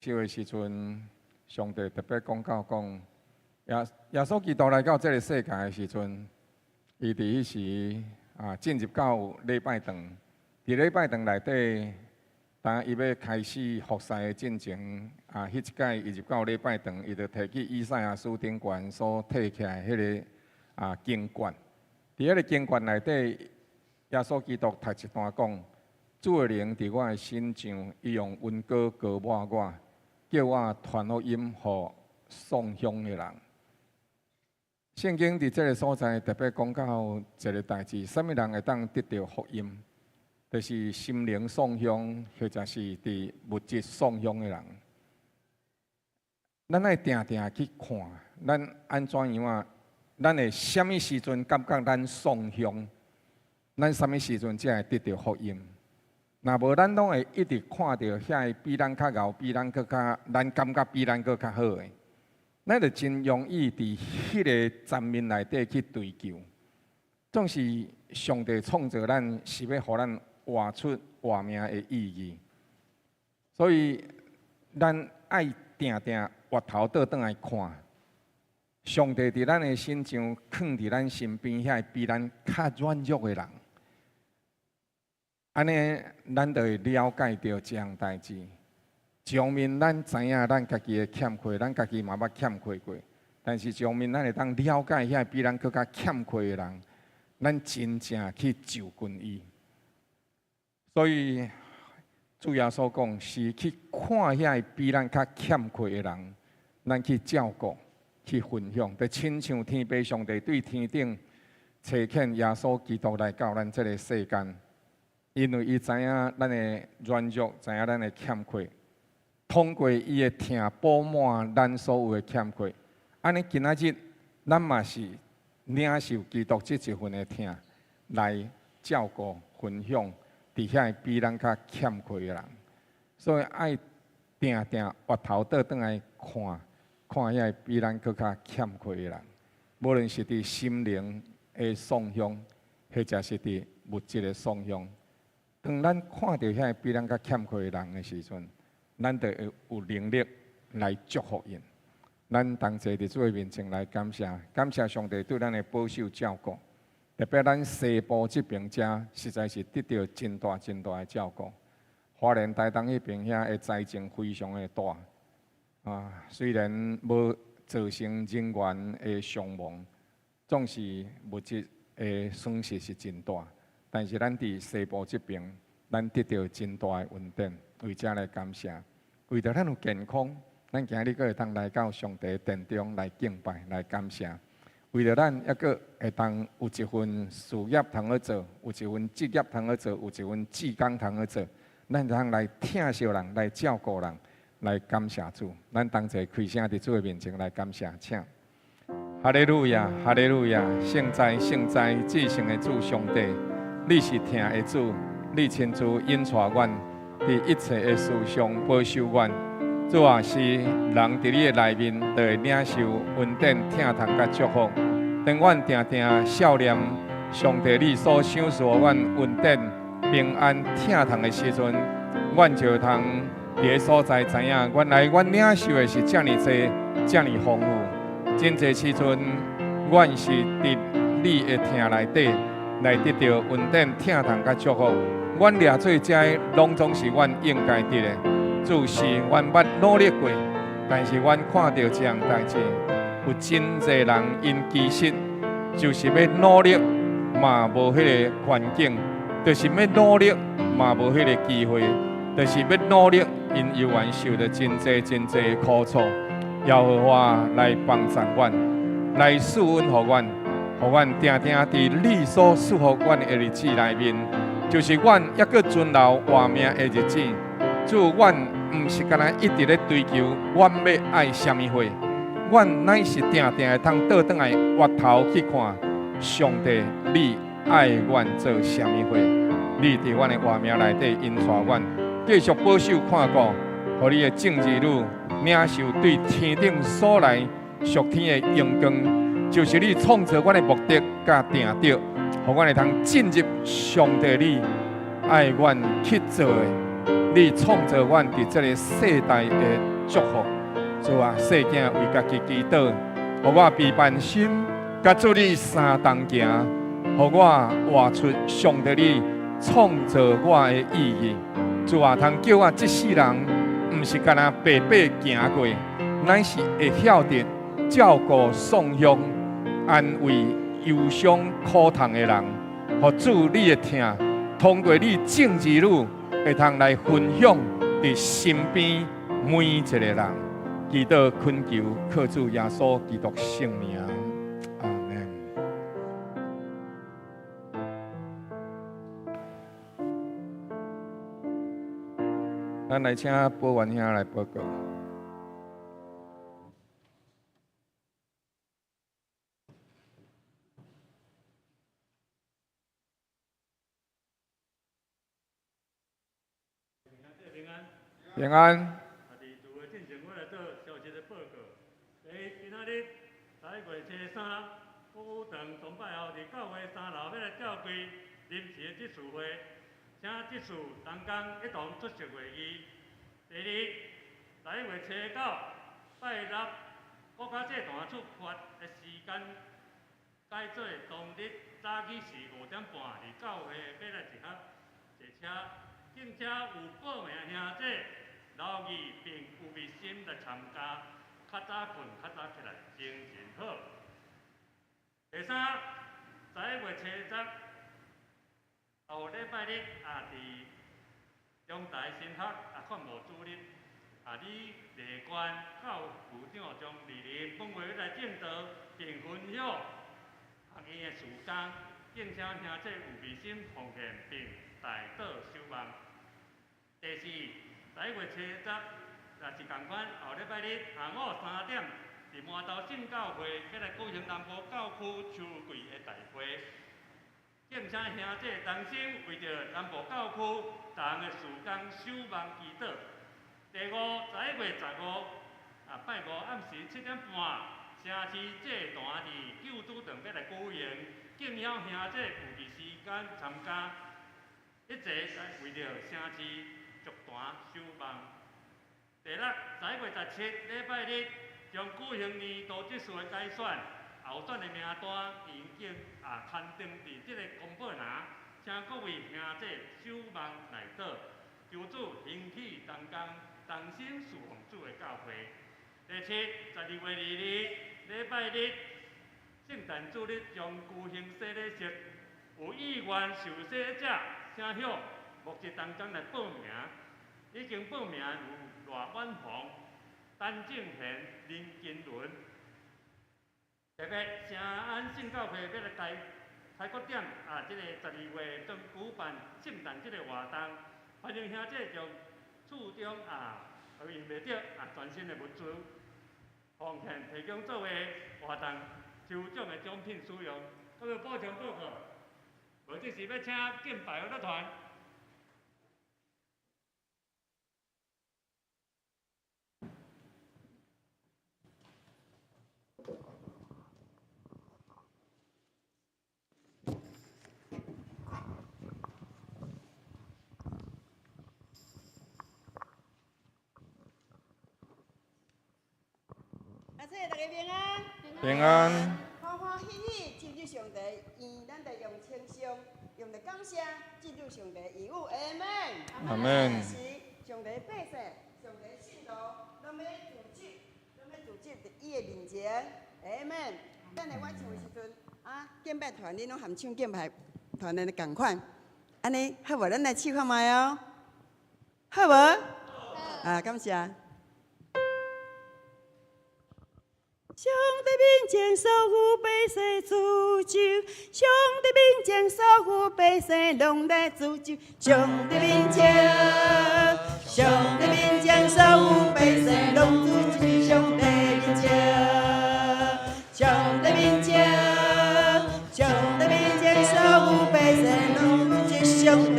修的时阵，上帝特别讲到讲，耶稣基督来到这个世界的时阵，伊伫迄时进入到礼拜堂，伫礼拜堂内底，当伊要开始服侍的进程，迄一届伊入到礼拜堂，伊就摕起以赛亚书顶悬所摕起来迄个经卷，伫迄个经卷内底，耶稣基督读一段讲。主的灵伫我的心上，伊用温膏膏抹我，叫我传福音予丧乡的人。圣经伫这个所在特别讲到一个代志：什么人会当得到福音？就是心灵丧乡，或者是伫物质丧乡的人。咱爱定定去看，咱安怎样啊？咱会什么时阵感觉咱丧乡？咱什么时阵才会得到福音？若无，咱拢会一直看到遐比咱较敖、比咱搁较，咱感觉比咱搁较好诶。咱就真容易伫迄个层面内底去追求。总是上帝创造咱，是要互咱活出活命的意义。所以，咱爱定定回头倒转来看，上帝伫咱的心上，放伫咱身边遐比咱较软弱的人。安尼，咱就会了解到这样代志。上面咱知影咱家己的欠缺，咱家己嘛捌欠缺过。但是上面咱会当了解遐比咱更加欠缺的人，咱真正去就近伊。所以主耶稣讲是去看遐比咱较欠缺的人，咱去照顾、去分享，就亲像天父上帝对天顶差遣耶稣基督来到咱这个世间。因为伊知影咱的软弱，知影咱的欠缺，通过伊的疼补满咱所有的欠缺。安尼今仔日，咱嘛是领受基督这一份的疼，来照顾、分享伫遐比咱较欠缺的人。所以爱定定回头倒转来看，看遐比咱更较欠缺的人，无论是伫心灵的丧乡，或者是伫物质的丧乡。当咱看到遐比咱较欠缺的人的时阵，咱就有能力来祝福因。咱同齐伫主的面前来感谢，感谢上帝对咱的保守照顾。特别咱西部这边遮，实在是得到真大真大的照顾。花莲台东迄边遐的灾情非常的大，虽然无造成人员的伤亡，总是物质的损失是真大。但是咱伫西部这边，咱得到真大的稳定，为这来感谢。为着咱有健康，咱今日阁会当来到上帝殿中来敬拜、来感谢。为着咱抑阁会当有一份事业通去做，有一份职业通去做，有一份志工通去做，咱通来疼惜人、来照顾人、来感谢主。咱同齐开声伫主的面前来感谢，请。哈利路亚，哈利路亚！圣哉，圣哉！至圣的主上帝。你是疼的主，你亲自引带阮，伫一切的事上保守阮。主啊，是人伫你的内面，就会领受稳定、疼痛甲祝福。当阮定定笑念上帝你所赏赐阮稳定、平安、疼痛的时阵，阮就通伫个所在知影，原来阮领受的是遮尔济、遮尔丰富。真济时阵，阮是伫你的疼内底。来得到稳定、疼痛甲祝福，阮掠做这拢总是阮应该得的。主是阮捌努力过，但是阮看到这样代志，有真侪人因其实就是要努力，嘛无迄个环境，就是要努力，嘛无迄个机会，就是要努力，因犹原受到真侪真侪苦楚。耶和华来帮助阮，来赐恩予阮。互阮定定伫你所赐福阮的日子内面，就是阮抑阁存留活命的日子。主，阮毋是干那一直咧追求，阮要爱什么货，阮乃是定定会通倒转来回头去看，上帝，你爱阮做什么货？你伫阮的活命内底引带阮，继续保守看顾，互你的正义路领受对天顶所来属天的荣光。就是你创造阮的目的甲定着，互阮会通进入上帝你爱阮去做的，你创造阮伫这个世代的祝福。主啊，世囝为家己祈祷，互我备办心，甲主你三同行，互我活出上帝你创造我的意义。主啊，通叫我这世人，毋是干那白白行过，乃是会晓得照顾送养、安慰忧伤苦痛的人。互主你的疼，通过你正义路，会通来分享伫身边每一个人。祈祷恳求，靠主耶稣基督圣名，阿门。咱来请保元兄来报告。平安。临时的职事会，请职事同工一同出席会议。第二，11月初9拜六，国家祭坛出发的时间改做当日早起是5点半，伫教会要来集合坐车，并且有报名兄弟留意并有微心来参加，较早困，较早起来，精神好。第三，11月初10。后礼拜日伫中台新学款务主任李立关教副长将莅临本会来正道，并分享学院的事工，敬请兄弟有微心奉献，并大道守望。第四，11月初10也是同款，后礼拜日下午3点，伫麻豆镇教会要来举行南部教区秋季的大会。敬请兄弟同心，为着南部教区同的事工守望祈祷。第五，11月15拜五暗时7点半，城市祭坛伫旧主堂要来举行，敬邀兄弟有伫时间参加，一齐来为着城市祝坛守望。第六，11月17礼拜日将举行年度职事的改选。候选的名单已经刊登伫这个公报栏，请各位兄弟守望来岛，求主兴起同工，同心侍奉主的教会。第七，12月22礼拜日，圣诞主日将举行洗礼式，有意愿受洗者，请向目前同工来报名。已经报名有赖婉虹、陈正贤、林金伦。特别城安圣教会要来开国点这个12月将举办圣诞节的活动，欢迎兄弟将厝中用袂着全新的物资奉献提供作为活动抽奖的奖品使用。各位补充报告，无即是要请敬拜乐团。大家平安，平安，欢欢喜喜进入上帝院，咱得用称颂，用来感谢进入上帝义务。阿门，阿门。是上帝百姓，上帝信徒，拢要组织伫伊的面前。阿门。等下我唱的时阵，敬拜团恁拢含唱敬拜团的共款，安尼好无？咱来试看卖哦，好无？好。感谢。上帝面前守护百姓自救，上帝面前守护百姓拢来自救。上帝面前，上帝面前守护百姓拢自救。上帝面前，上帝面前，上帝面前守护百姓拢自救。上帝面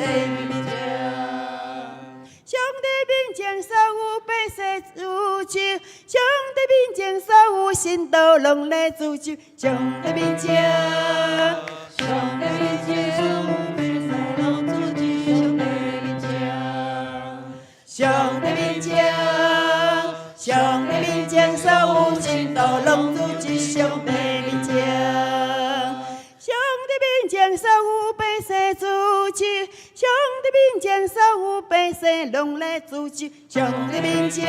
前，上帝面前守护百姓自救。上帝面前，所有信徒拢来自救。上帝面前，上帝面前，所有信徒拢自救。上帝面前，上帝面前，上帝面前，所有信徒拢主一上帝面前。上帝面前，所有百姓主持；上帝面前，所有百姓拢来主持。上帝面前，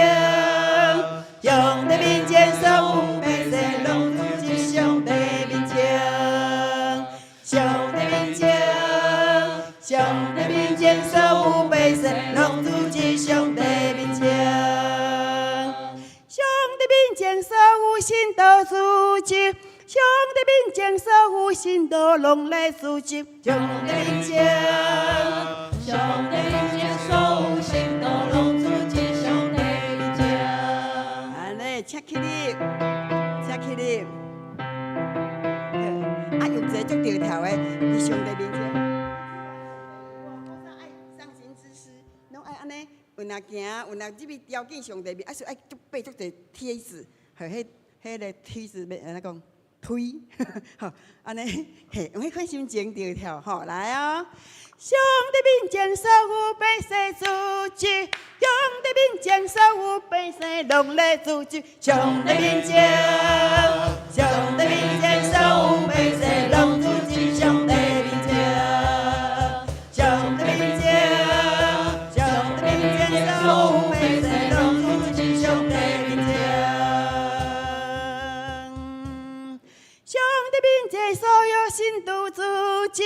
上帝面前，所有百姓拢主持。上帝面前，上帝面前，上帝面前，所有百姓拢主持。上帝面前，上帝面前，所有信徒主持。上帝面前，所有信徒拢来主持。上帝面前，上帝面前，所有信徒拢主持。上帝面前，安尼，请起立，请起立。啊，用一个足条条的，伫上帝面前。我爱上行之诗，拢爱安尼。有若行，有若入去雕进上帝面，啊，所以爱足背足个梯子，和迄个梯子要安怎讲？推，吼，安尼，嘿，用迄款心情调跳，吼，来啊！上帝面前，所有百姓主持；上帝面前，所有百姓拢来主持。上帝面前，上帝面前，所有百姓拢主持。上帝面前，上帝面前，上帝面前，所有百姓拢主持。上帝面前。上帝面前，所有信徒主持；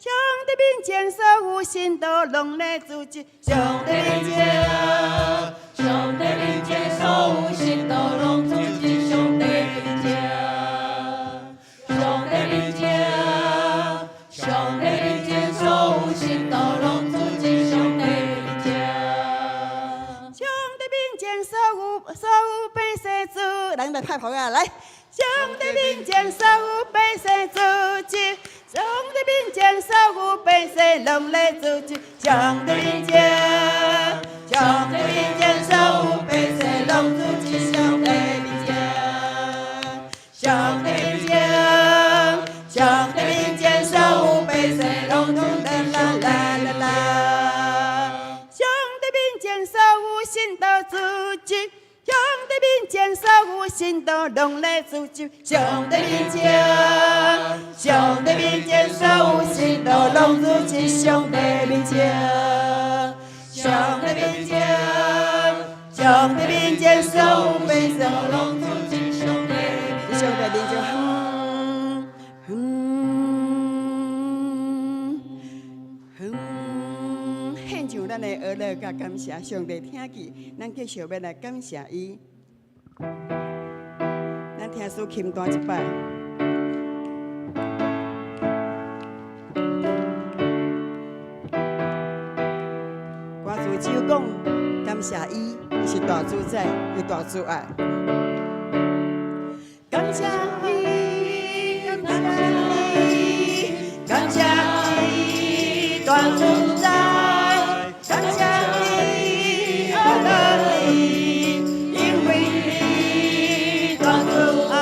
上帝面前，所有信徒拢来主持。上帝面前，上帝面前，所有信徒拢主持。上帝面前，上帝面前，上帝面前，所有信徒拢主持。上帝面前，上帝面前，所有百姓主，咱来拍鼓啊，来！上帝面前，所有百姓主持；上帝面前，所有百姓拢来主持。上帝面前，上帝面前，所有百姓拢主持。上帝面前，上帝面前，上帝面前，所有百姓拢主持。啦啦啦啦！上帝面前，所有信徒主持。上帝面前，所有信徒拢来主持。上帝面前，上帝面前，所有信徒拢主持。上帝面前，上帝面前，上帝面前，所有百姓拢主持。上帝面前。献上咱的娱乐甲感谢，上帝听见，咱继续要来感谢伊。咱听首琴弹一摆。歌词只有讲感谢伊，伊是大主宰，又大主爱。感谢伊，感谢伊，感谢伊，大主宰。感谢你，阿拉你，因为你大主爱。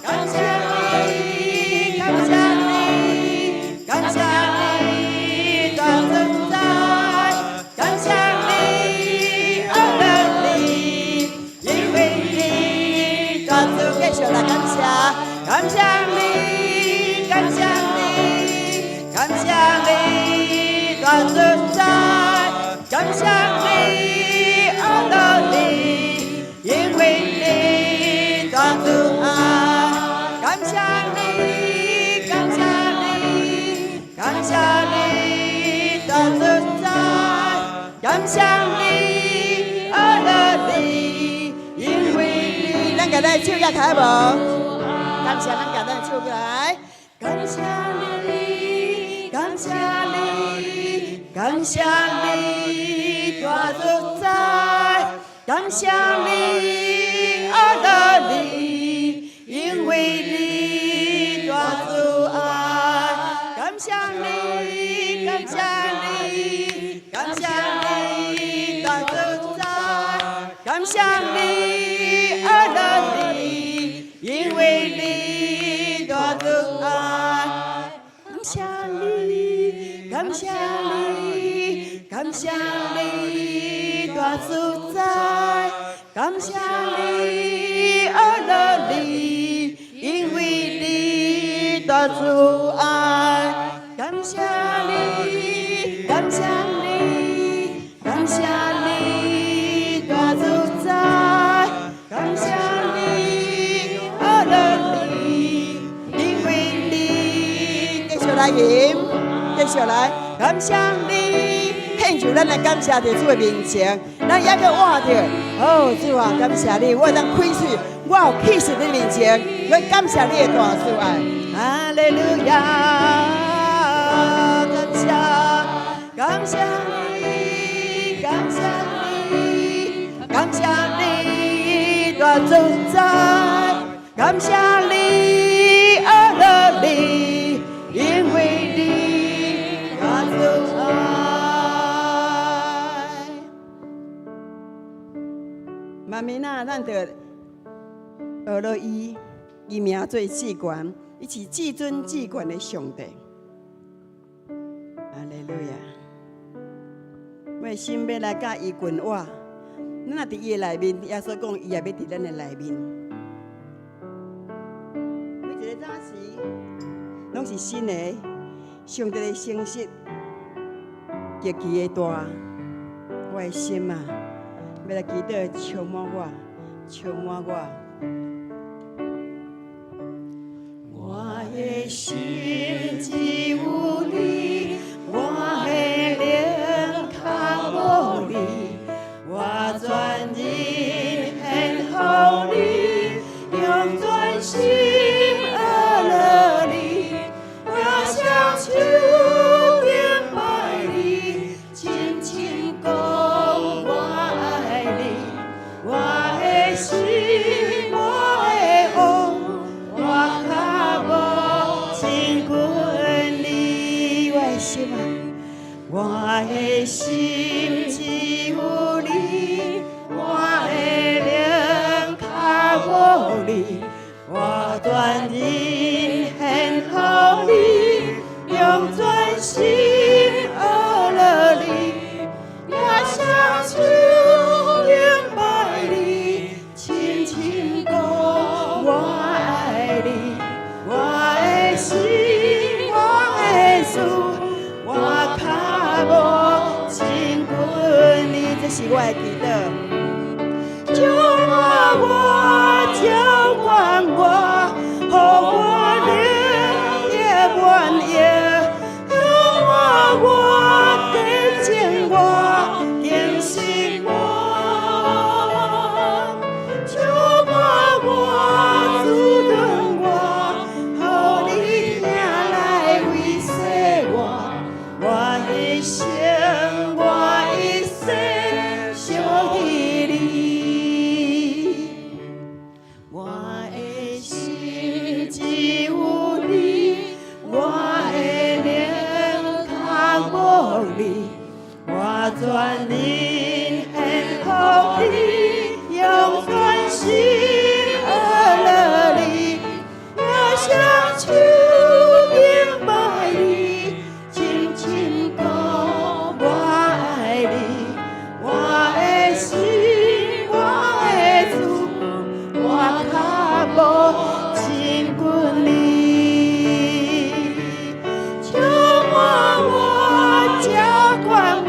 感谢你，感谢你，感谢你，大主宰。感谢你，阿拉你，因为你大主。继续来感谢，感谢你，感谢你，感谢你，大主宰。感谢你，阿拉你，因为你大主爱。感谢你，感谢你，感谢你，大主宰。感谢你，阿拉你，因为你。咱甲咱手举开无？感谢咱甲咱手举来。感谢你，感谢你，感谢你，大主宰。感谢你，阿拉你，因为你大主爱。感谢你，感谢你，感谢你，大主宰。感谢你，阿拉你，因为你大主爱。感谢你，感谢你，感谢你。大主宰，感谢你，阿乐你，因为你大主爱，感谢你，感谢你，感谢你，大主宰，感谢你，阿乐你，因为你，继续来吟，继续来，感谢你。献上咱来感谢在主的面前，咱也要活着。哦，主啊，感谢你，我当开嘴，我有气势在面前，我感谢你的大慈爱。哈利路亚，感谢，感谢你，感谢你，感谢你大主宰，感谢你阿乐你，因为你大主爱。万民啊，咱着学了伊名做至权，伊是至尊至权的上帝。哈利路亚！我的心要来甲伊滚活，咱若伫伊的内面，耶稣讲伊也要伫咱的内面。每一个早时，拢是新的，上帝的信息极其的大，我的心啊！要来祈祷，充满我，充满我。我的心只有你，我的灵靠无你，我全人献乎你，用全心爱了你，我双手敬拜你，深深讲我。我的心，我的王，我脚无亲近你。我的心啊，我的心只有你，我的灵脚无你，我全人献乎你，用全心爱了你，我双手。我爱你，我的心，我的主，我脚无亲近你，这是我的祈祷。照我，照管我，予我灵的满盈，照我，洁净我，更新我。全人献乎你，用全心爱了你，我双手敬拜你，深深讲我爱你，我的心，我的主，我脚无亲近你，照我，照管我。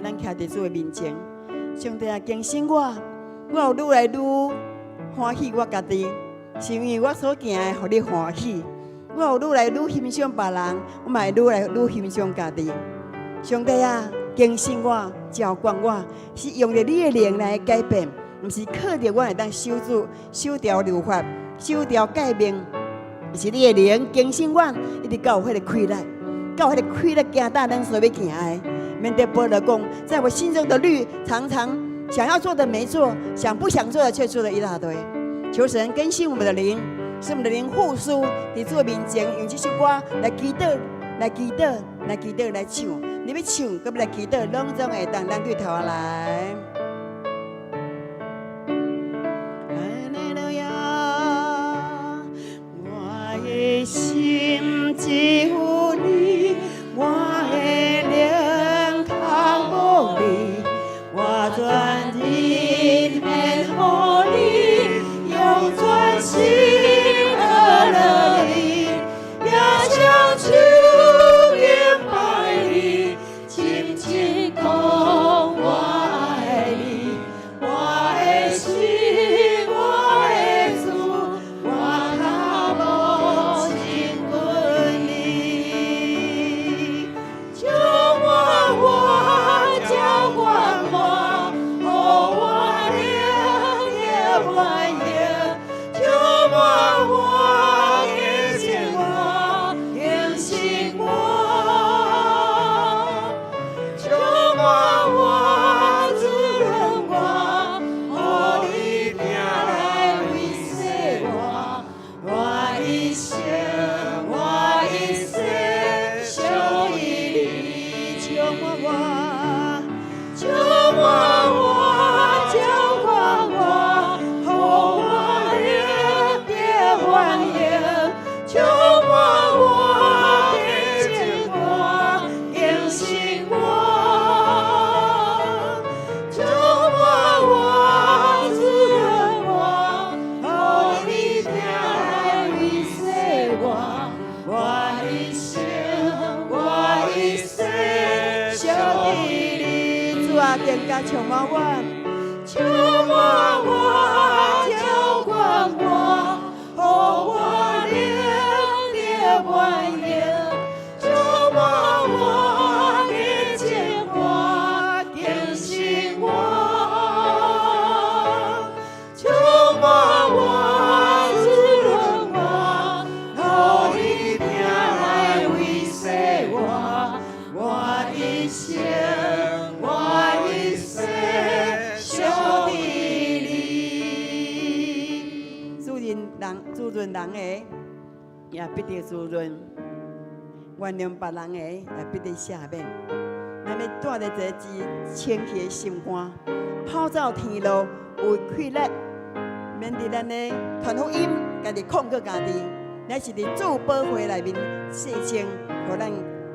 咱徛伫主的面前，上帝啊，更新我，我有愈来愈欢喜我家己，是因为我所行的，互你欢喜。我有愈来愈欣赏别人，我嘛会愈来愈欣赏家己。上帝啊，更新我，照管我，是用着你的灵来改变，毋是靠着我会当守条律法、守条诫命，是你的灵更新我，一直到有迄个开力，到迄个开力行到咱所要行的。免得保罗讲，在我心中的律常常想要做的没做，想不想做的却做了一大堆。求神更新我们的灵，使我们的灵复苏，在主面前用这首歌来祈祷，来祈祷，来祈祷，来唱。你要唱，搁来祈祷，拢总会当咱对头来。哈利路亚，我的心只有你，我的灵靠无你，我全人献予你，用全心爱了你，也像主明白你，深深讲我爱你，我的心，我的主，我靠无尽归你，救我，浇灌我，予我灵的欢迎，救我，引领我，引领我，救我，滋润我，予你听来慰藉我，我一生，我一生属于你，救我，救我，浇灌我，予我灵的欢迎，救我，引领我，引领我，救我，滋润我，予你听来慰藉我，我一生，我一生属于你，主啊，更加充满我，充满我，浇灌我，予我灵的欢迎，充满我，引领我，引领我，充满我，滋润我，予你听来慰藉我，我一生，我一生属于你。滋润人的，也必定滋润；原谅别人的，也必定赦免。咱要带着这支清气的心肝，跑走天路，为快乐，免伫咱的传福音，家己控告家己，乃是伫主保会内面细清，互咱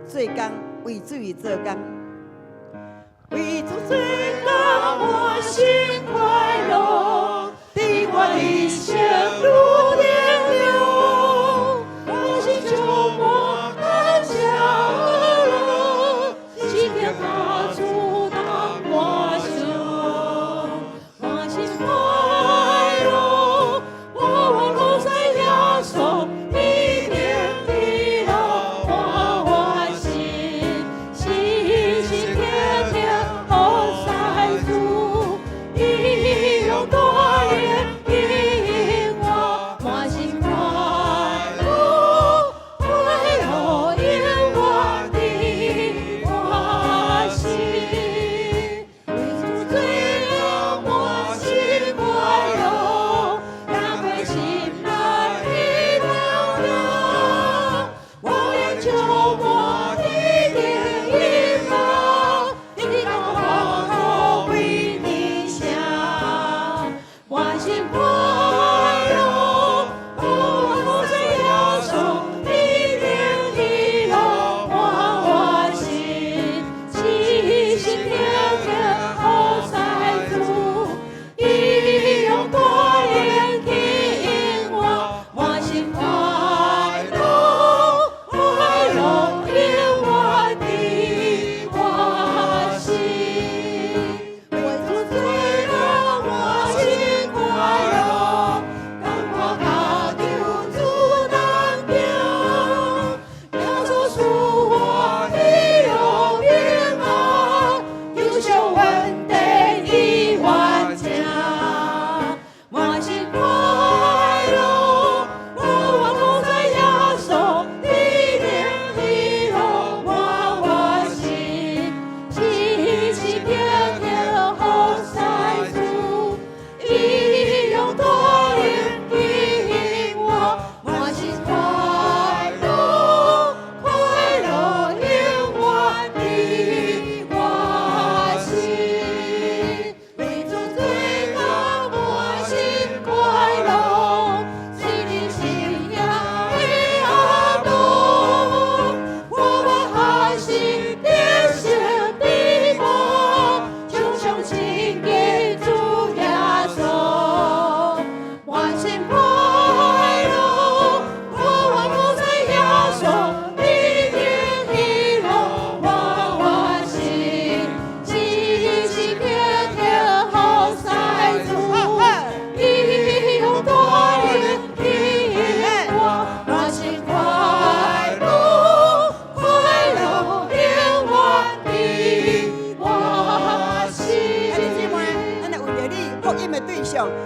做工为主做工。为主做工，我心快乐，伫我一生路点流，我心充满感谢乐，今天他阻挡我手，我心快乐，我路在亚手，一点地老我心，心心甜甜好在主，一永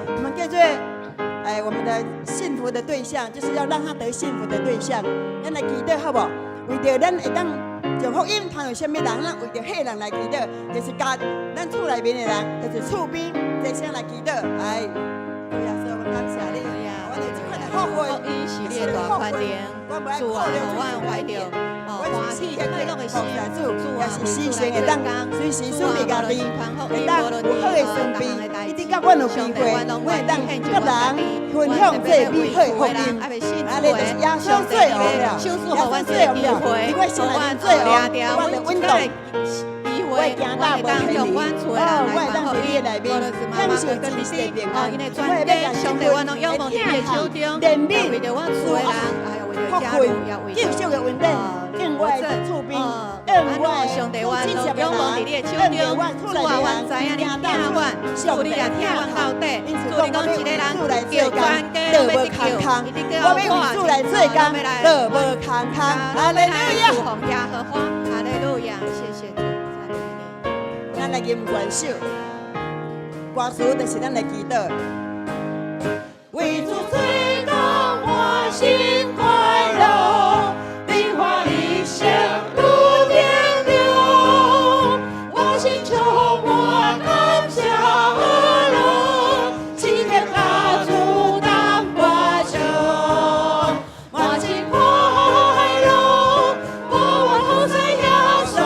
我们叫做我们的幸福的对象，就是要让他得幸福的对象。咱来祈祷好不好？为着咱会当将福音传有啥物人，咱为着迄人来祈祷，就是家咱厝内面的人，就是厝边这些来祈祷。哎，主耶稣，我感谢你，我哋这款的后悔，福音系列大宽联，主啊，我怀着欢喜快乐的心，主啊，也是时常会当随时准备家己，会当有好的准备，一直到阮有机会，我会当甲人分享这美好福音。啊，你就是耶稣最后了，耶稣最后了，因为神来最后，我的温度。我会行大无偏离，我会当伫你内面享受真实的平安，我会要上帝我拢仰望你的手中，怜悯为着我厝的人，福分救赎的稳定，因我的厝边，因我的上帝我拢仰望伫你的手中，主啊，我知影你疼我，主你也疼我到底，主你讲一个人叫全家都要得救，一直叫我主来做工，都无空空，哈利路亚，主奉耶和华，哈利路亚，谢谢主。咱来吟元首，歌词就是咱来祈祷。为主最高我心快乐，变化一生如电流，我心充满感谢和乐，今天他阻挡我手，我心快乐，我往后再摇手。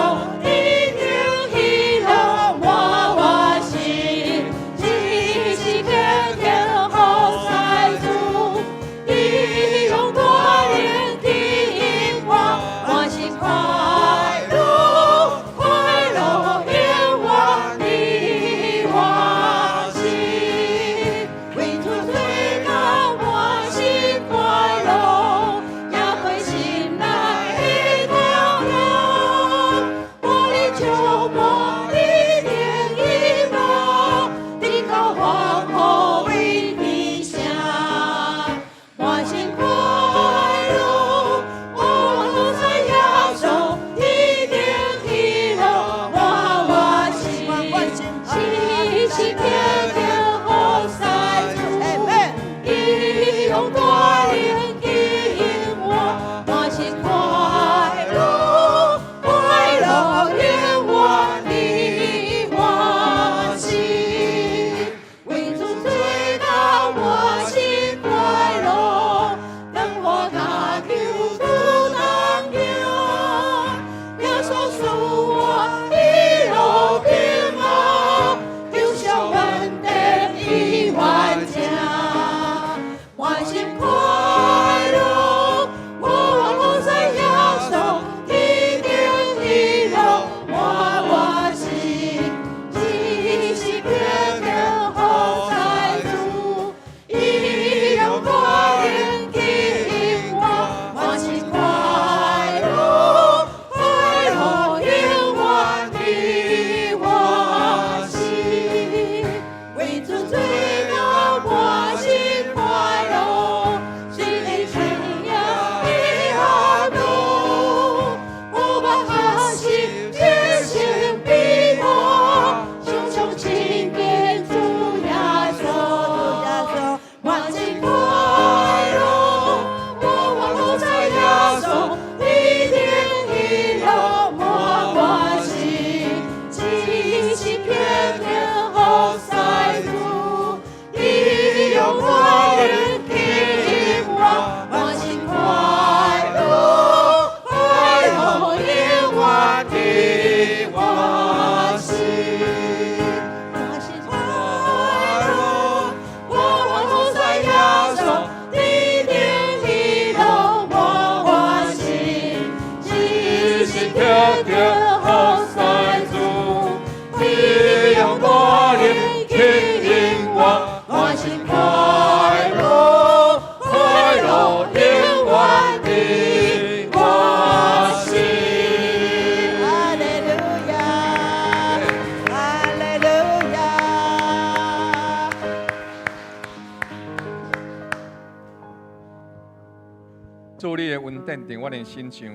主你的恩典在我的心上，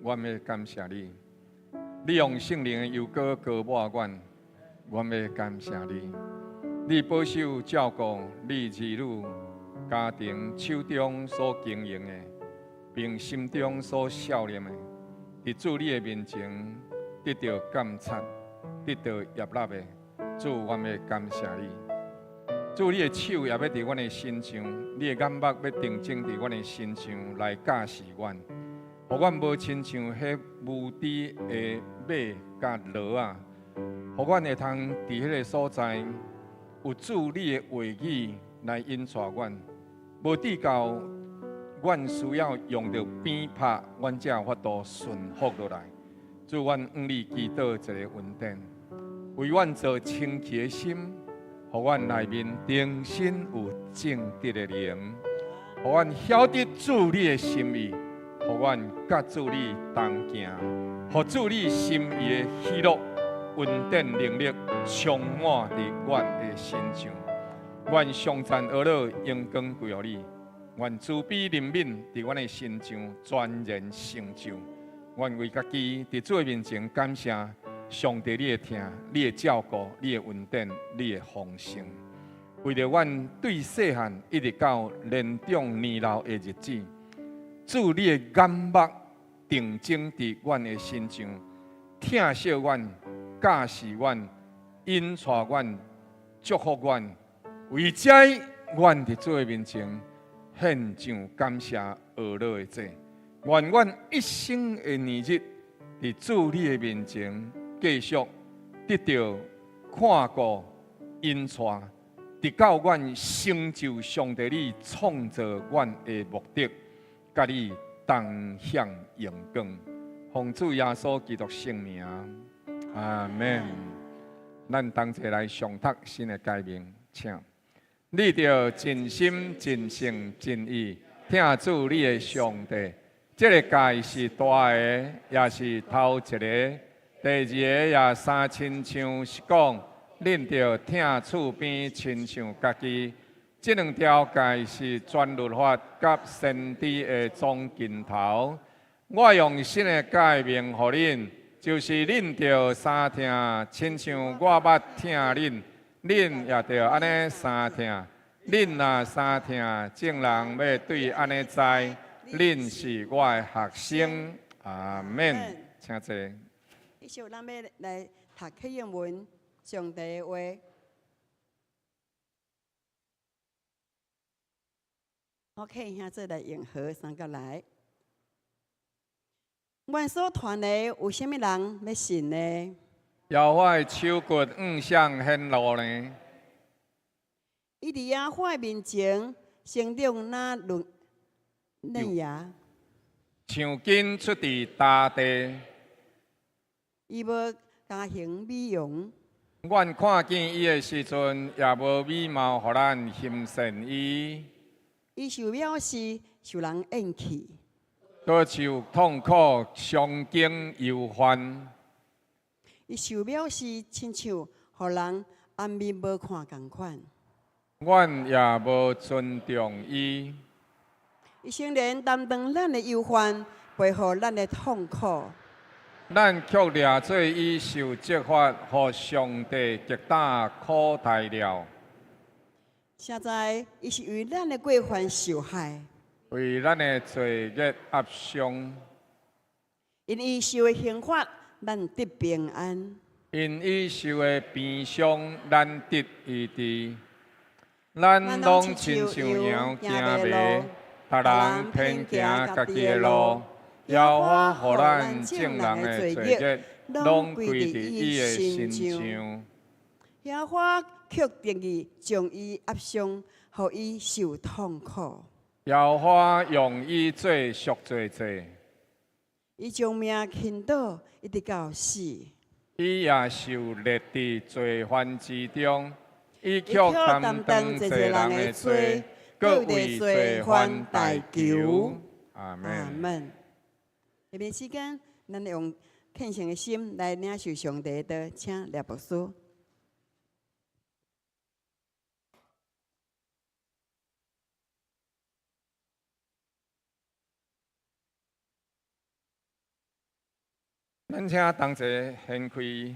我要感谢你。你用圣灵的油膏膏抹我，我要感谢你。你保守照顾你儿女家庭手中所经营的，并心中所效念的，伫主你的面前得到监察，得到业纳的，主，我们感谢你。主，你的手也要伫阮的身上，你的眼目要定睛伫阮的身上来教示阮，互阮无亲像迄无知的马甲骡啊，互阮会通伫迄个所在有主你的话语来引带阮，无抵到阮需要用着鞭拍，阮才有法度顺服落来。主，阮向你祈祷一个恩典，为阮做清洁的心，互阮内面重新有正直的灵，互阮晓得主你的心意，互阮甲主你同行，互主你心意的喜乐、恩典、能力充满伫阮的身上。愿上赞而乐，荣光归于你。愿慈悲怜悯伫阮的身上全然成就。愿为家己伫主的面前感谢上帝你的听、你的照顾、你的恩典、你的丰盛。为着阮对细汉一直到年长年老的日子，主你的眼目定睛伫阮的身上，疼惜阮、教示阮、引带阮、祝福阮。为这，阮伫主的面前献上感谢而乐的祭。愿阮一生的年日，伫主你的面前继续得到看顾、引带，直到阮成就上帝你创造阮的目的，甲你同享荣光。奉主耶稣基督圣名，阿门。咱同齐来上读新的诫命，请。你着真心、真性、真意听主你的上帝。这个诫是大个，也是头一个；第二个也三亲像是讲，恁着听厝边亲像家己。这两条诫是全律法甲先知的总尽头。我用新的诫命予恁，就是恁着三听，亲像我捌听恁。恁也着安尼三听，恁若三听，众人要对安尼知，恁是我的学生。阿免，请坐。继续，咱要来读启应文，上帝的话。OK， 现在来用和三个来。阮所传的，有啥物人要信呢？摇我的手骨向显露呢？伊伫亚花面前生长那嫩芽，像根出伫大地。伊无加行美容。阮看见伊的时阵，也无美貌，互咱欣赏伊。伊受藐视，受人厌弃，多受痛苦，伤经忧患。伊受藐视，亲像互人暗面无看共款。阮也无尊重伊。伊虽然担当咱的忧患，背负咱的痛苦，咱却掠做伊受责罚，互上帝极大苦待了。现在伊是为咱的过犯受害，为咱的罪孽压伤。因伊受的刑罚，咱得平安。因伊受的鞭伤，咱得医治。咱拢亲像羊行迷，逐人偏行家己的路。耶和华互咱众人的罪孽，拢归伫伊的身上。耶和华却定义将伊压伤，互伊受痛苦。耶和华用伊做赎罪祭。伊将命倾倒，一直到死。伊也受列伫罪犯之中。伊却担当侪人的罪，各为罪犯代求。阿门。阿门。下面时间，咱用虔诚的心来领受上帝的，请列牧师。咱请同齐掀开《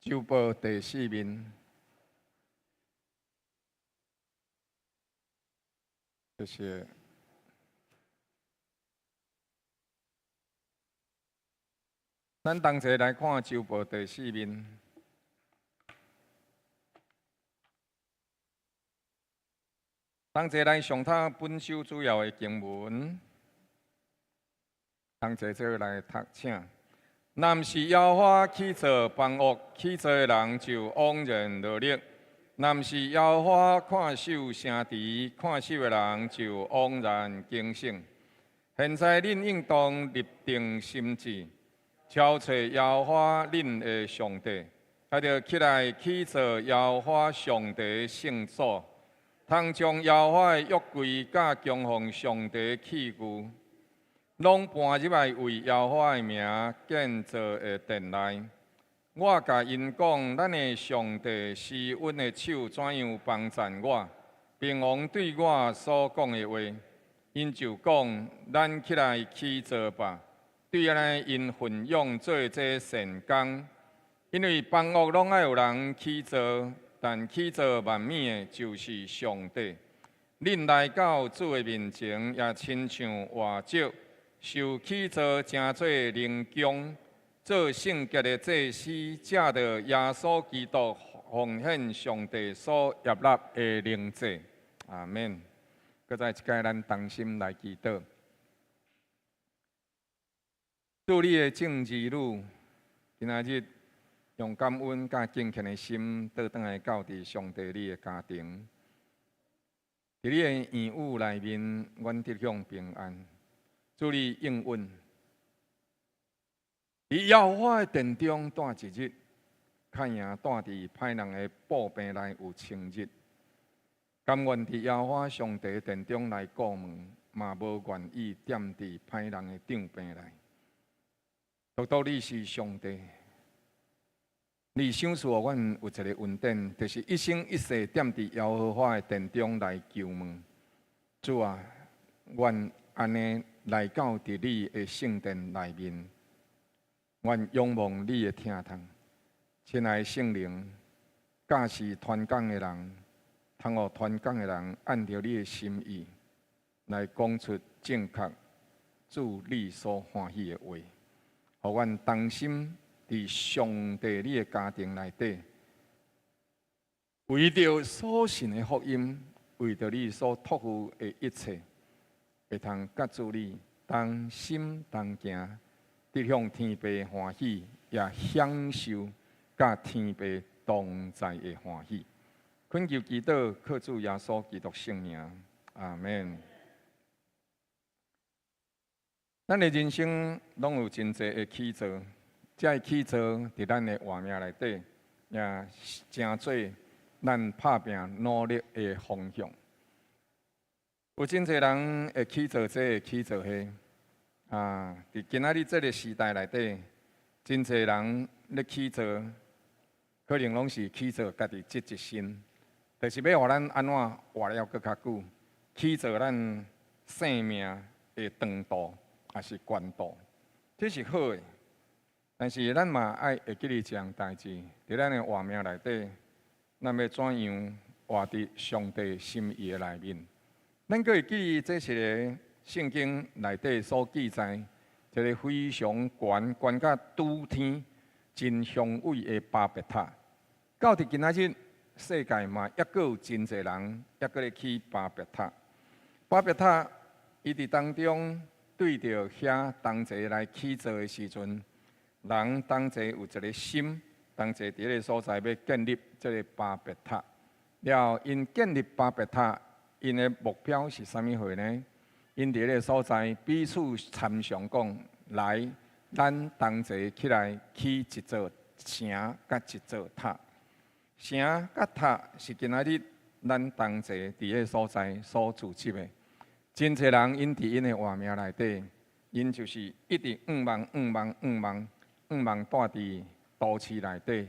旧报》第4面。就是咱同齐来看周报第4面。同齐来上他本首主要的经文，同齐做来读，请。若是耶和华起造万物，起造的人就枉然劳力；若是耶和华看守城池，看守的人就枉然警醒。现在恁应当立定心志，找找耶和华恁的上帝，还着起来起造耶和华上帝圣所。通将耶和华的约柜甲供奉上帝器具，拢搬入来为耶和华的名建造的殿内。我甲因讲，咱的上帝施恩的手怎样帮赞我，并王对我所讲的话，因就讲：咱起来起造吧。对安尼，因分享做这善工，因为万物拢爱有人起造。但起造万物的，就是上帝。恁来到主的面前，也亲像活石，受起造成做灵宫，做圣洁的祭司，借着耶稣基督奉献上帝所业纳的灵祭。阿免。搁再一届，咱同心来祈祷。主你的正义女，今仔日。用感恩甲敬虔的心，倒转来到伫上帝你的家庭，伫你的言语内面，阮得享平安。祝你应允，伫耶和华的殿中待一日，较赢待伫歹人的布病内有千日。甘愿伫耶和华上帝殿中来过门，嘛无愿意踮伫歹人的帐病内。独独你是上帝。你想使阮有一个恩典，就是一生一世踮伫耶和华的殿中来求问。主啊，愿安尼来到伫你的圣殿内面，愿仰望你的听堂。亲爱的圣灵，教示传讲的人，通互传讲的人按照你的心意来讲出正确、主你所欢喜的话，互阮同心。伫上帝你的家庭内底，为着所信的福音，为着你所托付的一切，会通甲主你同心同行，得向天父欢喜，也享受甲天父同在的欢喜。恳求祈祷，靠主耶稣基督圣名，阿免。咱的人生拢有真侪的起造。这起造伫咱的活命内底，也成做咱打拼努力的方向。有真侪人会起造这会起造迄，伫今仔日这个时代内底，真侪人咧起造，可能拢是起造家己这一身，就是要互咱安怎活了搁较久，起造咱生命的长度也是宽度，这是好的。但是咱嘛爱会记哩一样代志，伫咱的活命内底，咱要怎样活伫上帝心意的内面？咱阁会记哩，这是个圣经内底所记载，一个非常悬到拄天、真雄伟的巴别塔。到伫今仔日，世界嘛抑阁有真侪人抑阁咧去巴别塔。巴别塔伊伫当中对着遐同齐来起造的时阵。人同齐有一个心，同齐伫个所在要建立这个巴别塔。了，因建立巴别塔，因的目标是啥物货呢？因伫个所在彼此参详讲，来，咱同齐起来起一座城，甲一座塔。城甲塔是今仔日咱同齐伫个所在所组织的。真侪人因伫因的活命内底，因就是一直望带伫都市内底，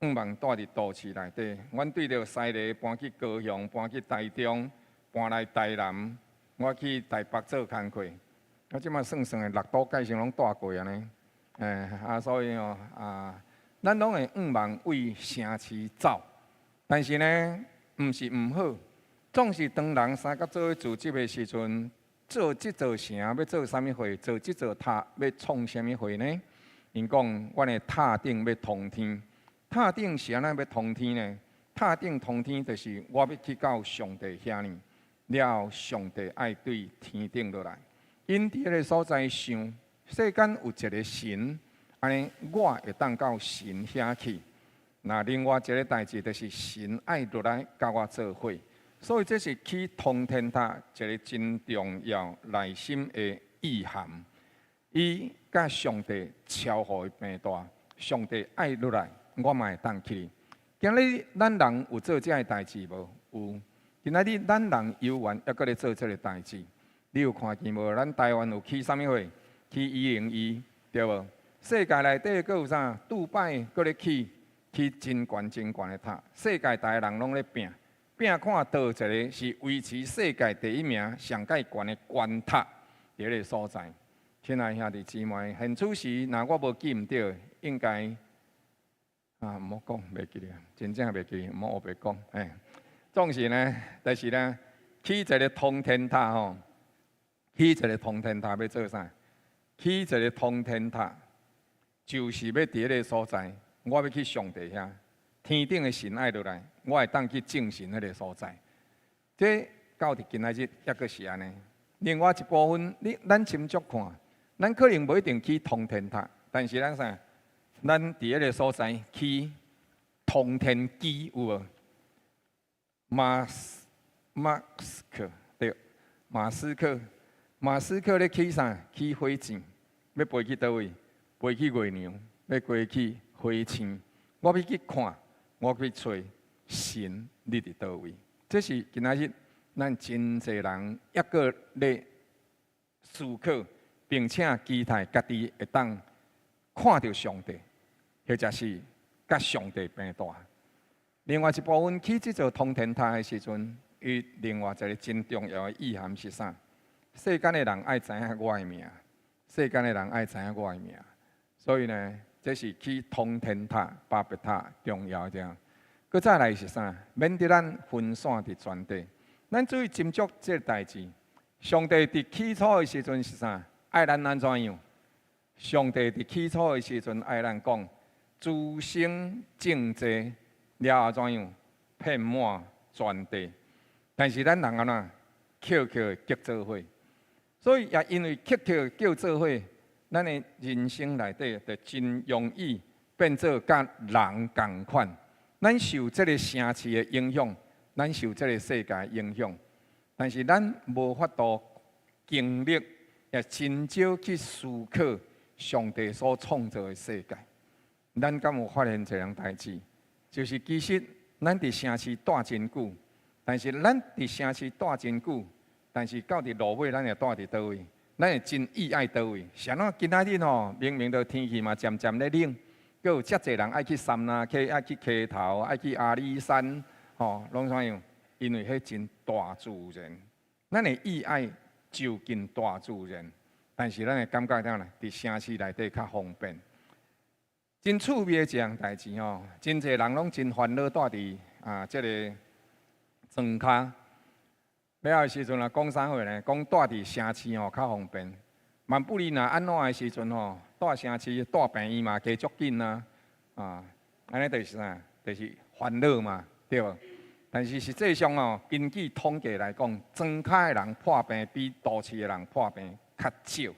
望带伫都市内底。阮对着西丽搬去高雄，搬去台中，搬来台南，我去台北做工课。我即马算的6都介绍拢带过安尼，所以咱拢会往为城市走，但是呢，毋是毋好，总是当人三甲做伙聚集的时阵，做即座城要做啥物会？做即座塔要创啥物会呢？因讲，阮的塔顶要通天。塔顶是安怎要通天呢？塔顶通天，就是我要去到上帝遐呢，了上帝爱对天顶落来。因伫迄个所在想，世间有一个神，安尼我会当到神遐去。那另外一个代志，就是神爱落来甲我做伙。所以这是去通天塔一个真重要内心的意涵。伊甲上帝超乎平大，上帝爱落来，我嘛会当去。今日咱人有做这个代志无？有。今仔日咱人有缘还阁咧做这个代志。你有看见无？咱台湾有去啥物会？去102，对无？世界内底阁有啥？杜拜阁咧去真悬真悬的塔。世界大个人拢咧拼看倒一个是维持世界第一名上界悬的悬塔伫迄个所在。亲爱兄弟姊妹，现此时若我无记毋着，应该毋好讲，袂记咧，真正袂记，毋好黑白讲。总是呢，就是呢，起一个通天塔吼，起一个通天塔要做啥？起一个通天塔，就是要伫迄个所在，我要去上帝遐，天顶的神爱落来，我会当去正神迄个所在。这到伫今仔日抑阁是安尼。另外一部分，咱斟酌看。咱可能无一定去通天塔，但是咱啥？咱伫迄个所在去通天机有无？马斯克对，马斯克咧去啥？去火箭，要飞去倒位？飞去月亮，要飞去火星。我要去看，我去找神，你伫倒位？这是今仔日咱真侪人抑个咧思考。并且期待家己会当看到上帝，或者是甲上帝平大。另外一部分去这座通天塔的时阵，伊另外一个真重要的意涵是啥？世间的人爱知影我的名，世间的人爱知影我的名。所以呢，这是去通天塔、巴别塔重要的。佮再来是啥？免得咱分散伫全地，咱注意斟酌这个代志。上帝伫起初的时阵是啥？爱咱安怎样？上帝伫起初的时阵爱咱讲，诸生正济，了后怎样？遍满全地。但是咱人安怎？巧结做伙。所以也因为巧叫做伙，咱的人生内底就真容易变做甲人共款。咱受这个城市的影响，咱受这个世界的影响，但是咱无法度经历。也真少去思考上帝所创造的世界。咱敢有发现一样代志，就是其实咱伫城市住真久，但是咱伫城市住真久，但是到伫路尾，咱会住伫倒位？咱会真意爱倒位？像咱今仔日吼，明明都天气嘛渐渐咧冷，阁有遮侪人爱去三那溪，爱去溪头，爱去阿里山，吼，拢怎样？因为迄真大自然，咱会意爱。就近大自然，但是咱会感觉到呢，伫城市内底较方便。真趣味的一样代志吼，真侪人拢真烦恼住伫即个庄卡。了的时阵啊，讲啥货呢？讲住伫城市吼较方便。万不离若安怎的时阵吼，住城市住病院嘛加足紧啊！安尼就是啥？就是烦恼嘛，对无？但是实际上哦，根据统计来讲，庄卡的人破病比都市的人破病较少。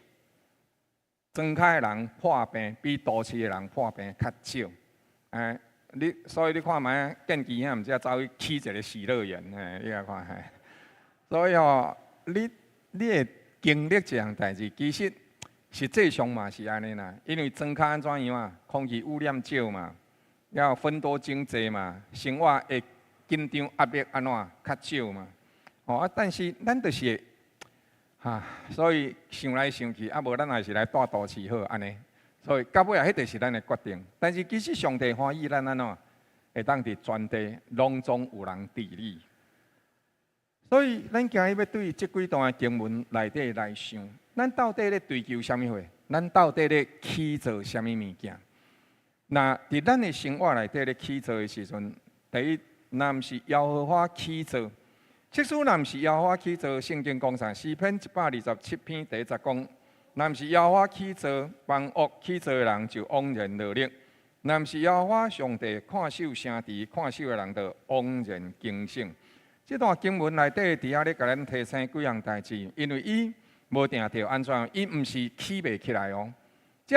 庄卡的人破病比都市的人破病较少。所以你看卖，建基遐毋知走去起一个喜乐园，你来看。所以哦，你会经历这样代志，其实实际上嘛是安尼啦。因为庄卡安怎样啊？空气污染少嘛，了分多经济嘛，生活会。紧张压力安怎较少嘛？但是咱就是所以想来想去，无咱也是来住都市好安尼。所以到尾啊，迄就是咱的决定。但是其实上帝欢喜咱安怎会当伫全地拢总有人治理。所以咱今日要对这几段经文内底来想，咱到底咧追求啥物货？咱到底咧去做啥物物件？那伫咱的生活内底咧去做的时阵，第一。若毋是耶和华起造，即使若毋是耶和华去做，圣经讲啥？诗篇127篇第10讲，若毋是耶和华去做，万恶去做的人就枉然落力；若毋是耶和华上帝看守城池，看守的人就枉然惊醒。这段经文内底，伫遐咧甲咱提醒几样代志，因为伊无定着安怎，伊毋是起袂起来哦。即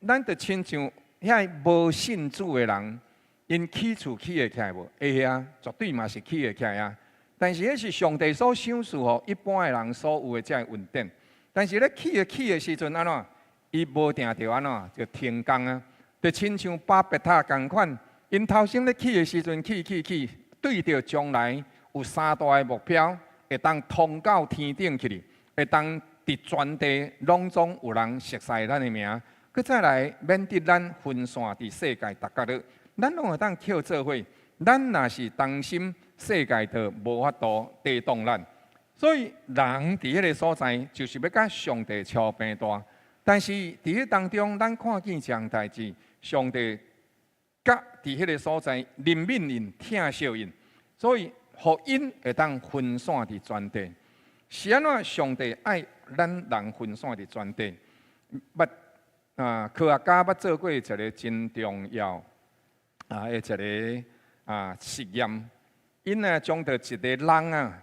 咱就亲像遐无信主的人，因起厝起会起来无？会啊，绝对嘛是起会起来啊。但是迄是上帝所赏赐吼，一般的人所有的才会稳定。但是咧起的时阵安怎？伊无定着安怎就停工啊？就亲像巴别塔共款，因头先咧起的时阵起，对着将来有三大的目标，会当通到天顶去哩，会当伫全地拢总有人熟悉咱的名，佮再来免得咱分散伫世界逐角落，咱拢会当扣做伙。咱若是担心世界就无法度带动咱，所以人伫迄个所在就是要甲上帝超平大。但是伫迄当中，咱看见一项代志，上帝甲伫迄个所在任命因、疼惜因，所以互因会当分散伫全地。是安怎？上帝爱咱人分散伫全地。科学家捌做过一个真重要的一个实验，因呢将着一个人啊，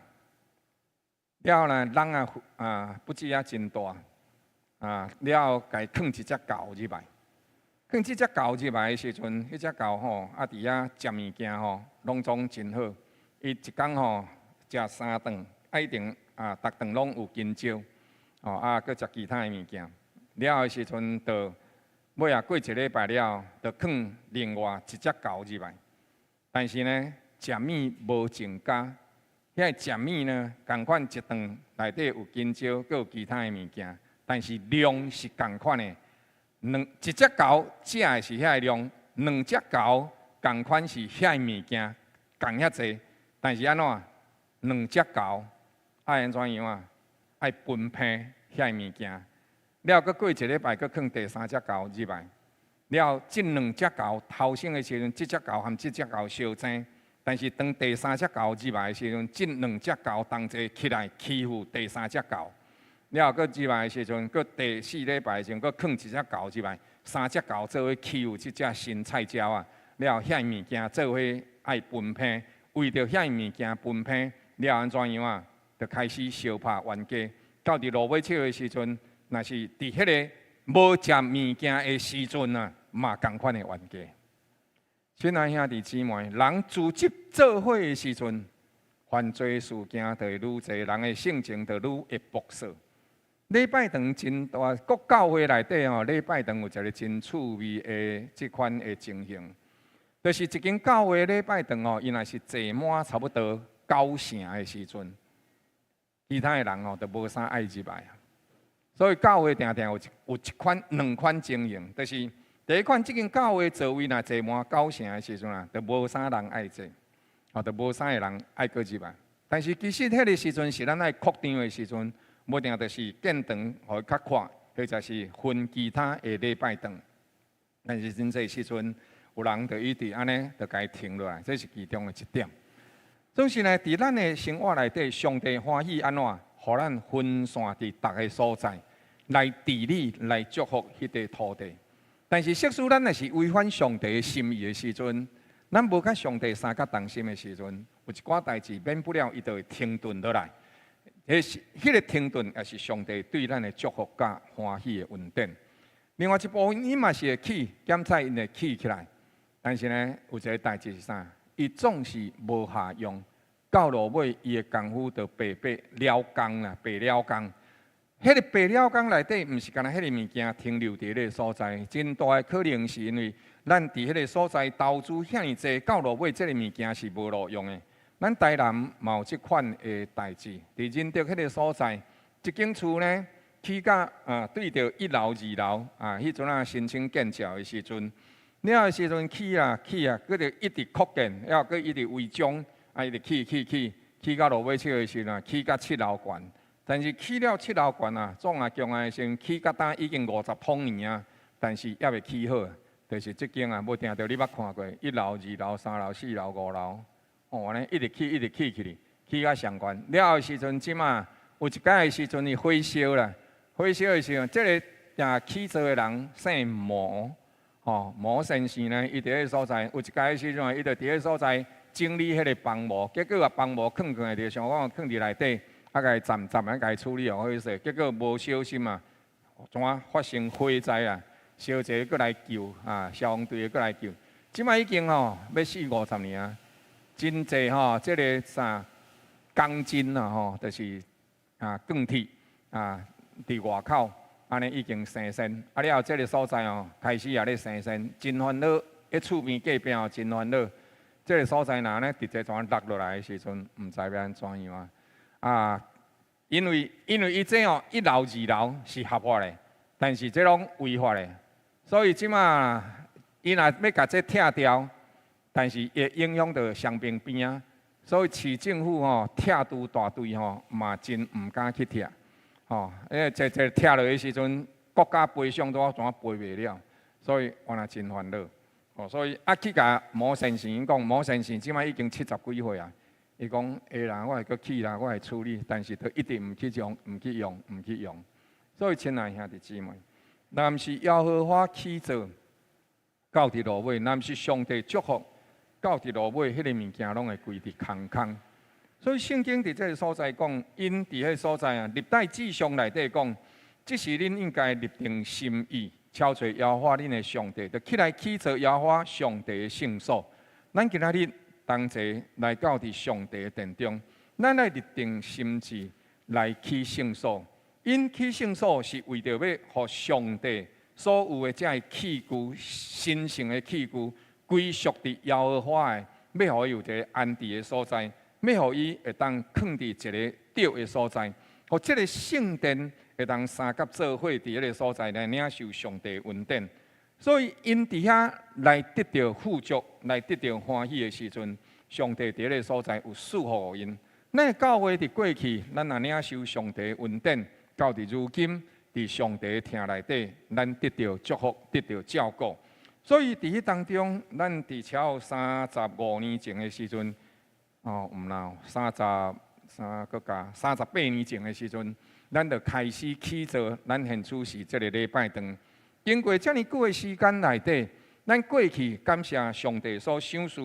了后呢人不止真大了后，甲伊放一只狗入来。放这只狗入来的时阵，迄只狗吼伫遐食物件吼，拢总真好。伊一工吼食3顿，一定逐顿拢有金蕉，佮食其他的物件。了后的时阵，就尾过一个礼拜了，就放另外一只狗入来。但是呢，食物无增加，遐食物呢，共款一顿内底有金蕉，佮有其他的物件，但是量是共款的。一只狗食的是遐量，2只狗共款是遐物件，共遐济，但是安怎？2只狗爱安怎样啊？爱分配遐物件。了，佮过一礼拜，佮放第3只狗入来。了，这2只狗头生的时阵，这只狗和这只狗相争，但是当第3只狗入来的时阵，这2只狗同齐起来欺负第3只狗。了，佮入来的时阵，佮第4礼拜的时阵，佮放一只狗入来，3只狗做伙欺负这只新菜鸟啊。了，遐物件做伙爱分配，为着遐物件分配，了安怎样啊？就开始相拍冤家。到伫落尾笑的时阵，若是伫迄个无食物件的时阵啊，嘛共款的冤家。亲爱兄弟姊妹，人组织做伙的时阵，犯罪事件就会愈侪，人的性情就愈会暴躁。礼拜堂真大，国教会内底吼，礼拜堂有一个真趣味的即款的情形，就是一间教会礼拜堂哦，伊若是坐满差不多9成的时阵，其他的人哦，就无啥爱入来啊。所以教会定定有2款情形，就是第一款，即间教会座位若坐满9成的时阵啊，就无啥人爱坐，就无啥个人爱过入来。但是其实迄个时阵是咱爱扩张的时阵。无定就是建堂，互伊较快，或者是分其他的礼拜堂。但是真济时阵，有人就一直安尼，就该停落来，这是其中的一点。总是呢，伫咱的生活内底，上帝欢喜安怎，互咱分散伫逐个所在，来治理、来祝福迄个土地。但是，即使咱若是违反上帝的心意的时阵，咱无甲上帝三角同心的时阵，有一寡代志免不了，伊就会停顿落来。迄个停顿也是上帝对咱的祝福甲欢喜的恩典。另外一部分，伊嘛是会起，检测因会起来。但是呢，有一个代志是啥？伊总是无下用，到落尾伊的功夫就白了工啦，白了工。迄个白了工内底，毋是干那迄个物件停留伫迄个所在，真大的可能是因为咱伫迄个所在投资遐尼济，到落尾这个物件是无路用的。咱台南嘛有即款的代志，伫仁德迄个所在，一间厝呢起甲对着1楼、2楼迄阵申请建造的时阵，了的时阵起啊，佮着一直扩建，了佮一直围装，一直起到落尾笑的时阵，起到7楼悬。但是起了7楼悬啊，总强的先起到呾已经50通年啊，但是还未起好，就是即间无定着你捌看过，1楼、2楼、3楼、4楼、5楼。安尼一直起起去，起甲上悬。了后时阵，即马有一届的时阵，伊火烧啦，火烧的时候，即个起造的人姓毛，毛先生呢，伊伫迄个所在，有一届的时阵，伊就伫迄个所在整理迄个房屋，结果房屋囥在地上，我囥伫内底，甲伊暂甲伊处理好势，结果无小心啊，怎啊发生火灾啊？烧者过来救消防队过来救。即摆已经要40-50年啊，真济即个钢筋啊就是钢铁伫外口，安尼已经生鲜。了后即个所在开始也咧生鲜，真烦恼。迄厝边隔壁真烦恼。即个所在若呢直接怎落落来的时阵，毋知要安怎样因为伊这一楼二楼是合法的，但是这拢违法的。所以即马伊若要甲这拆掉，但是会影响到商平边啊。所以市政府拆除大队嘛真毋敢去拆。因为这拆落的时阵，国家赔偿都怎赔袂了，所以我若真烦恼。所以去甲毛先生讲，毛先生即摆已经70几岁啊。伊讲会啦，我会阁去啦，我会处理，但是都一定毋去用。所以亲爱兄弟姊妹。若毋是耶和华起造，到伫落尾；若毋是上帝祝福，到伫落尾，迄个物件拢会归伫空。所以圣经伫这个所在讲，因伫迄个所在历代志上内底讲，即是恁应该立定心意，敲找耶和华恁的上帝，就起来起造耶和华上帝的圣所。咱今仔日同齐来到伫上帝的殿中，咱来立定心志来起圣所。因起圣所是为着要互上帝所有的这器具、神圣的器具归属伫耶和华的，要互伊有一个安置的所在，要互伊会当囥伫一个对的所在，互这个圣殿会当三甲做伙伫迄个所在来领受上帝恩典。所以因伫遐来得到富足、来得到欢喜的时阵，上帝伫迄个所在有赐福因。咱教会伫过去，咱也领受上帝恩典。到伫如今，伫上帝厅内底，咱得到祝福，得到照顾。所以伫迄当中，咱伫超35年前的时阵，毋闹38年前的时阵，咱就开始起造咱现处是这个礼拜堂。经过遮尔久的时间内底，咱过去感谢上帝所赏赐，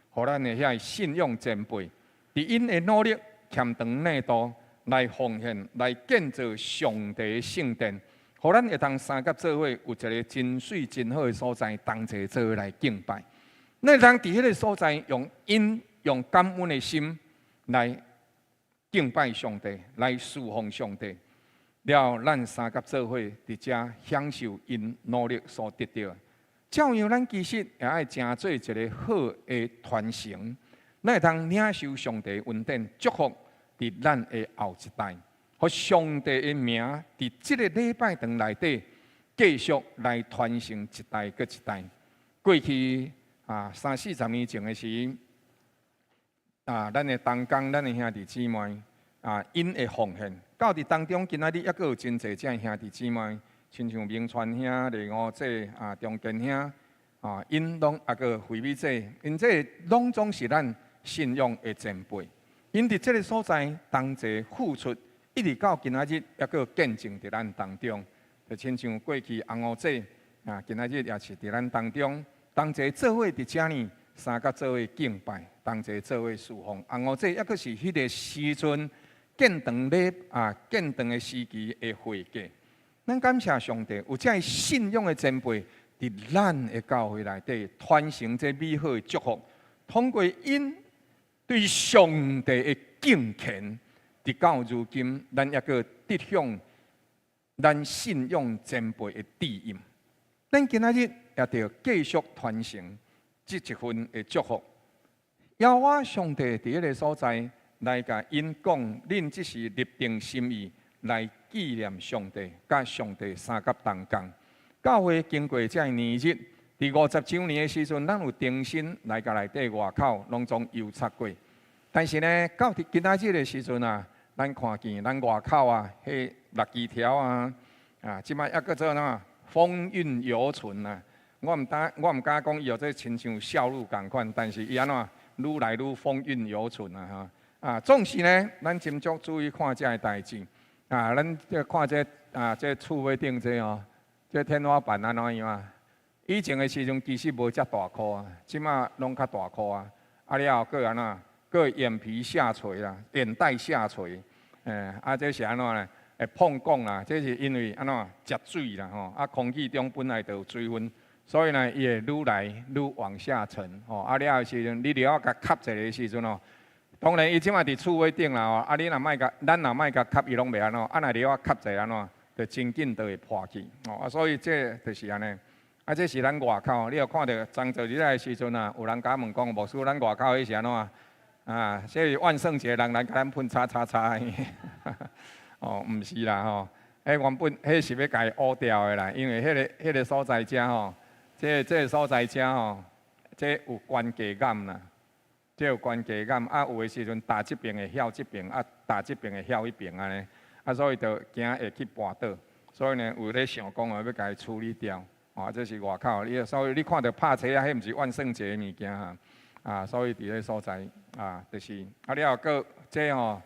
互咱的遐信仰前辈，伫因的努力欠长内度。来奉献，来建造上帝的圣殿，互咱会当三甲做伙有一个真水真好的所在，同齐做伙来敬拜。咱会当伫迄个所在用感恩的心来敬拜上帝，来侍奉上帝。了后，咱三甲做伙伫遮享受因努力所得到。照样，咱其实也爱成做一个好的传承，咱会当领受上帝恩典祝福。伫咱的后一代，互上帝的名伫即个礼拜堂内底继续来传承一代搁一代。过去30-40年前的时，咱的同工、咱的兄弟姊妹因的奉献，到伫当中今仔日抑阁有真侪这兄弟姊妹，亲像明川兄、李五姐、中坚兄因拢抑阁惠美姐，因这拢总是咱信仰的前辈。因伫这个所在，同齐付出，一直到今仔日，抑阁见证伫咱当中。就亲像过去红五姐今仔日也是伫咱当中，同齐做伙伫遮呢，三甲做伙敬拜，同齐做伙侍奉。红五姐抑阁是迄个时阵建堂的时期的会计。咱感谢上帝，有这信仰的前辈伫咱的教会内底传承这美好的祝福，通过因。对上帝的敬虔，直到如今，咱抑阁得享咱信仰前辈的指引。咱今仔日也着继续传承这一份的祝福。邀我上帝伫迄个所在来甲因讲，恁只是立定心意来纪念上帝，甲上帝三甲同工。教会经过这年日。伫50周年的时阵，咱有重新来甲内底外口拢总油漆过。但是呢，到今仔日的时阵咱看见咱外口迄6支条即摆抑阁做风韵犹存我毋敢讲伊这亲像笑路共款，但是伊愈来愈风韵犹存总是呢，咱斟酌注意看这个代志。咱看这厝尾顶这哦，这天花板安怎样啊？以前的时阵其实无遮大颗啊，即马拢较大颗啊。了后，佫安怎？佫眼皮下垂啦，眼袋下垂。这是安怎呢？会碰讲啦，这是因为安怎积水啦吼。空气中本来就有水分，所以呢，伊会愈来愈往下沉。了后时阵，你了甲吸一个时阵哦。当然，伊即马伫厝尾顶啦吼，你若莫甲，咱若莫甲吸，伊拢袂安怎。若了啊吸者安怎，就真紧就会破去。所以这就是安尼。这是咱外口，你有看到昨日来的时阵啊，有人甲问讲，牧师，咱外口迄是安怎这是万圣节人来甲咱喷叉叉叉。毋是啦吼，原本迄是要甲伊污掉的啦，因为迄个所在遮吼，这个所在遮吼，这有关节感啦。这有关节感，有的时阵打这边会晓这边，打这边会晓迄边安尼，所以就惊会去绊倒，所以呢，有咧想讲要甲伊处理掉。这是外口，所以你看到拍车迄毋是万圣节的物件所以伫咧所在就是了后个这吼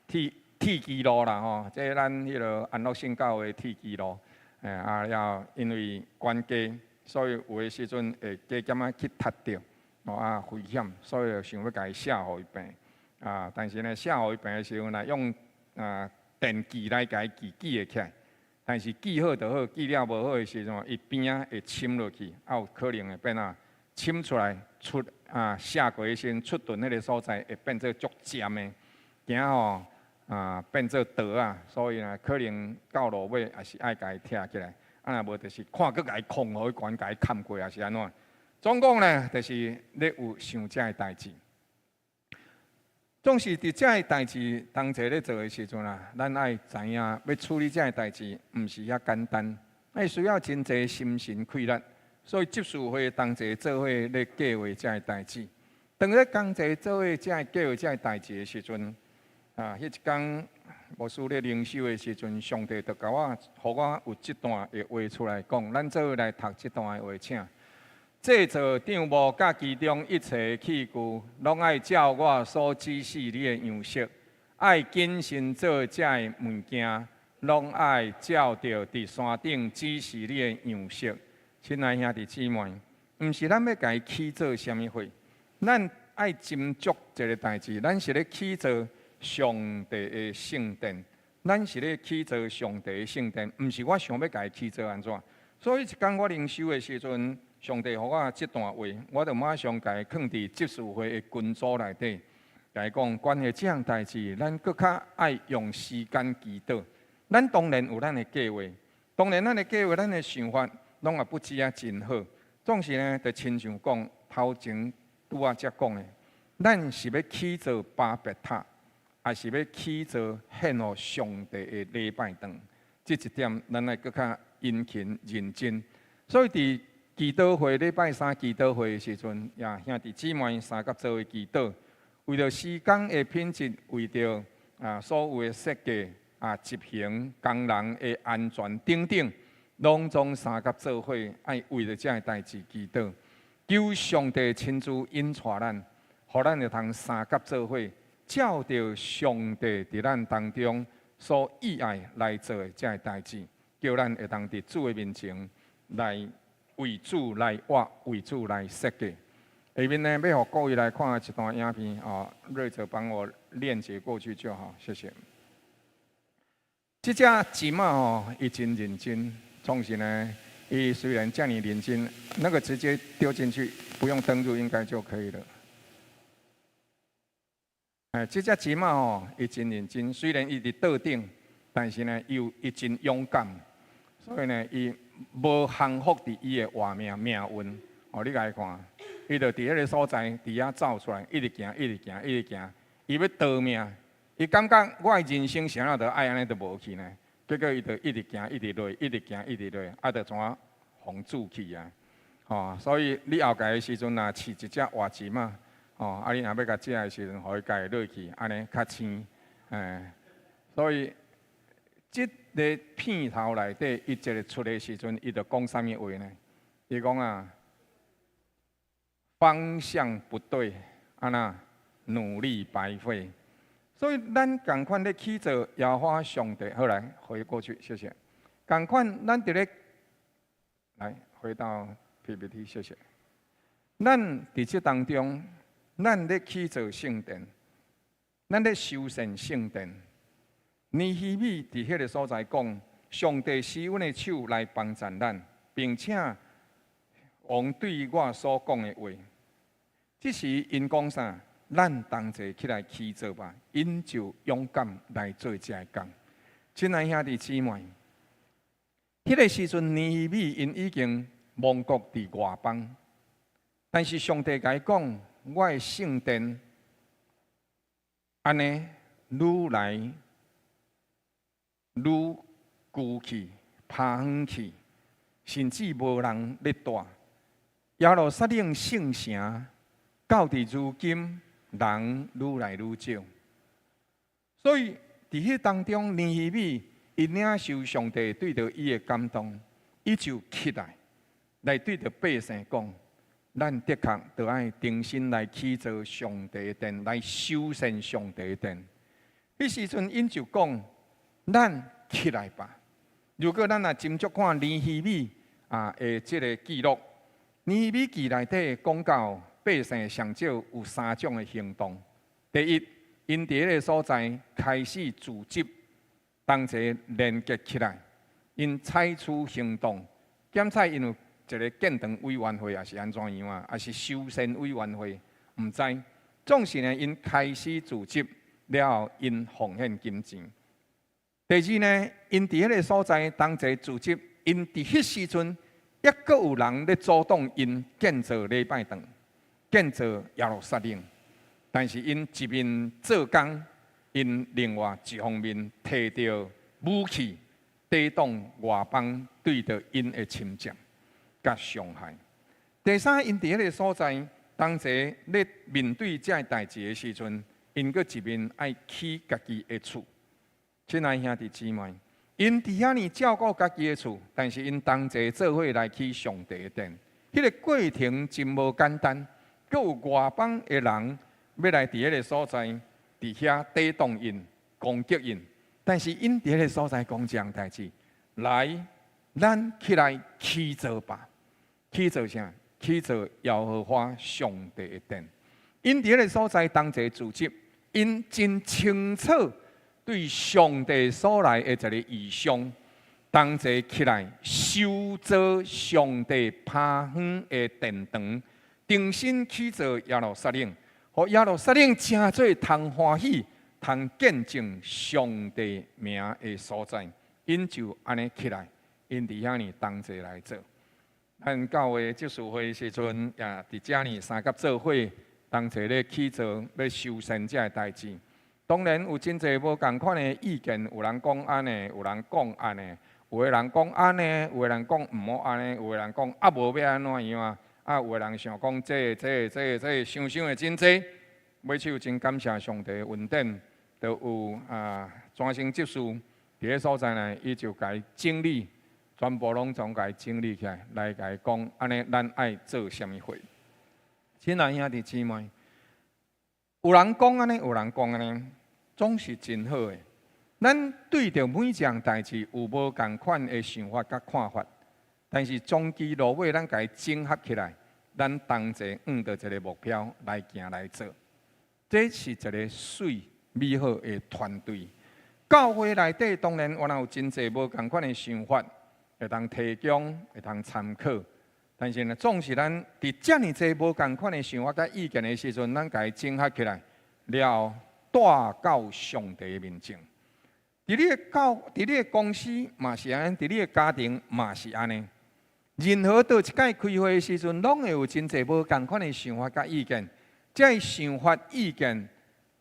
铁基路啦吼，这咱迄落安乐圣教的铁基路，了因为关节，所以有的时阵会加减去踢着。危险，所以就想要甲伊写互伊病。但是呢，写互伊病的时候呢，用电锯来甲伊锯会起来。但是锯好就好，锯了无好的时阵，伊边啊会侵落去，有可能会变侵出来出写过先出盾迄个所在会变做足尖的，惊吼变做刀所以呢，可能到落尾也是爱甲伊拆起来。若无就是看佫甲伊控互伊悬，甲伊砍过也是安怎？总共呢，就是咧有想遮个代志。总是伫遮个代志同齐咧做的时阵咱爱知影要处理遮个代志，毋是遐简单，需要真侪心神溃烂。所以执事会同齐做伙咧计划遮个代志。当咧同齐做伙遮个计划遮个代志的时阵，迄一天牧师咧灵修的时阵，上帝就甲我，互我有即段的话出来讲，咱做伙来读即段的话，请。制造场务甲其中一切器具，拢爱照我所指示你的样式，爱谨慎做遮个物件，拢爱照着伫山顶指示你的样式。亲爱兄弟姊妹，毋是咱要甲伊起做啥物货，咱爱斟酌一个代志，咱是咧起做上帝的圣殿，咱是咧起做上帝的圣殿，毋是我想要甲伊起做安怎。所以一天我灵修的时阵。上帝互我即段话，我就马上甲伊放伫执事会的群组内底，甲伊讲关于即项代志，咱搁较爱用时间祈祷。咱当然有咱的计划，当然咱的计划、咱的想法，拢也不止真好。总是呢，就亲像讲头前拄则讲的，咱是要起做巴别塔，还是要起做献互上帝的礼拜堂？即一点，咱来搁较殷勤认真。所以伫祈祷会礼拜三祈祷会的时阵，兄弟姊妹三甲做伙祈祷，为着时间的品质，为着所有的设计执行工人的安全等等，拢总三甲做伙，爱为着这个代志祈祷，求上帝亲自引带咱，互咱会通三甲做伙，照着上帝伫咱当中所意爱来做的这个代志，叫咱会通伫主的面前来。为主来画，为主来设计。下面呢，要互各位来看一段影片瑞泽帮我链接过去就好，谢谢。这只吉嘛伊真认真，总是呢，伊虽然这么认真，那个直接丢进去，不用登入应该就可以了。这只吉嘛伊真认真，虽然伊伫倒顶，但是呢，伊真勇敢，所以呢，伊。无降服伫伊的活命运，你来看，伊就伫迄个所在，伫遐走出来，一直行，一直行，一直行，伊要逃命，伊感觉我的人生啥都爱安尼都无去呢，结果伊就一直行，一直落，一直行，一直落，就怎防住去所以你后盖的时阵饲一只活鸡嘛，你若要甲食的时阵，互伊家己落去，安尼较青，所以。即个片头内底，伊一个出的时阵，伊就讲啥物话呢？伊讲方向不对，努力白费。所以咱共款咧去做耶和华上帝。后来回过去，谢谢。共款咱伫咧来回到 PPT， 谢谢。咱伫这当中，咱咧去做圣殿，咱咧修缮圣殿。尼希米伫迄个所在讲，上帝施恩的手来帮助咱，并且王对我所讲的话，这时因讲啥？咱同齐起来去做吧，因就勇敢来做这个工。亲爱兄弟姊妹，迄个时阵尼希米因已经亡国伫外邦，但是上帝甲伊讲，我的圣殿安尼愈来愈旧去、趴远去，甚至无人咧住。耶路撒冷圣城到伫如今，人愈来愈少。所以伫迄当中，尼希米伊领受上帝对着伊的感动，伊就起来对着百姓讲：咱的确着爱定心来去做上帝的殿，来修缮上帝的殿。迄时阵，因就讲：咱起来吧！如果咱若斟酌看尼希米的这个记录，尼希米记内底讲到百姓上少有3种的行动。第一，因伫迄个所在开始组织，同齐连结起来，因采取行动。检测因有一个建堂委员会，还是安怎样啊？还是修缮委员会？唔知。总是呢，因开始组织了后，因奉献金钱。第二呢，因伫迄个所在同齐组织，因伫迄时阵，抑阁有人咧主动因建造礼拜堂，建造耶路撒冷。但是因一面做工，因另外一方面摕着武器抵挡外邦对着因的侵占甲伤害。第三，因伫迄个所在同齐咧面对这代志的时阵，因阁一面爱起家己的厝。亲爱兄弟姊妹，因伫遐尼照顾家己的厝，但是因同齐做伙来去上帝的殿。迄个过程真无简单，阁有外邦的人要来伫迄个所在，伫遐抵挡因、攻击因。但是因伫迄个所在讲这样代志，来，咱起来去做吧。去做啥？去做耶和华上帝的殿。因伫迄个所在同齐组织，因真清楚对上帝所来的一个意向，同齐起来修造上帝趴远的殿堂，定心去做耶路撒冷，互耶路撒冷真做通欢喜、通见证上帝名的所在。因就安尼起来，因伫遐尼同齐来做。咱教会结束会时阵，也伫遮尼三甲做伙，同齐咧去做要修缮这个代志。当然有真侪无共款的意见，有人讲安尼，有人讲安尼，有的人讲安尼，有的人讲唔好安尼，有的人讲无要安怎样啊？有的人想讲这想的真济。尾手真感谢上帝恩典，就有专心接受伫个所在呢，伊就甲伊整理，全部拢总甲伊整理起来，来甲伊讲安尼咱爱做啥物货。亲爱兄弟姊妹，有人讲安尼，有人讲安尼。总是真好诶！咱对着每一件代志有无共款的想法甲看法，但是终其落尾，咱甲伊整合起来，咱同齐着一个目标来行来做。这是一个水美好的团队。教会内底当然我有真侪无共款的想法，会当提供，会当参考。但是呢，总是咱伫遮尔侪无共款的想法甲意见的时阵，咱甲伊整合起来了。带到上帝面前，伫你的公司嘛是安尼，伫你的家庭嘛是安尼。任何到一届开会的时阵，拢会有真侪无共款的想法甲意见。这想法意见，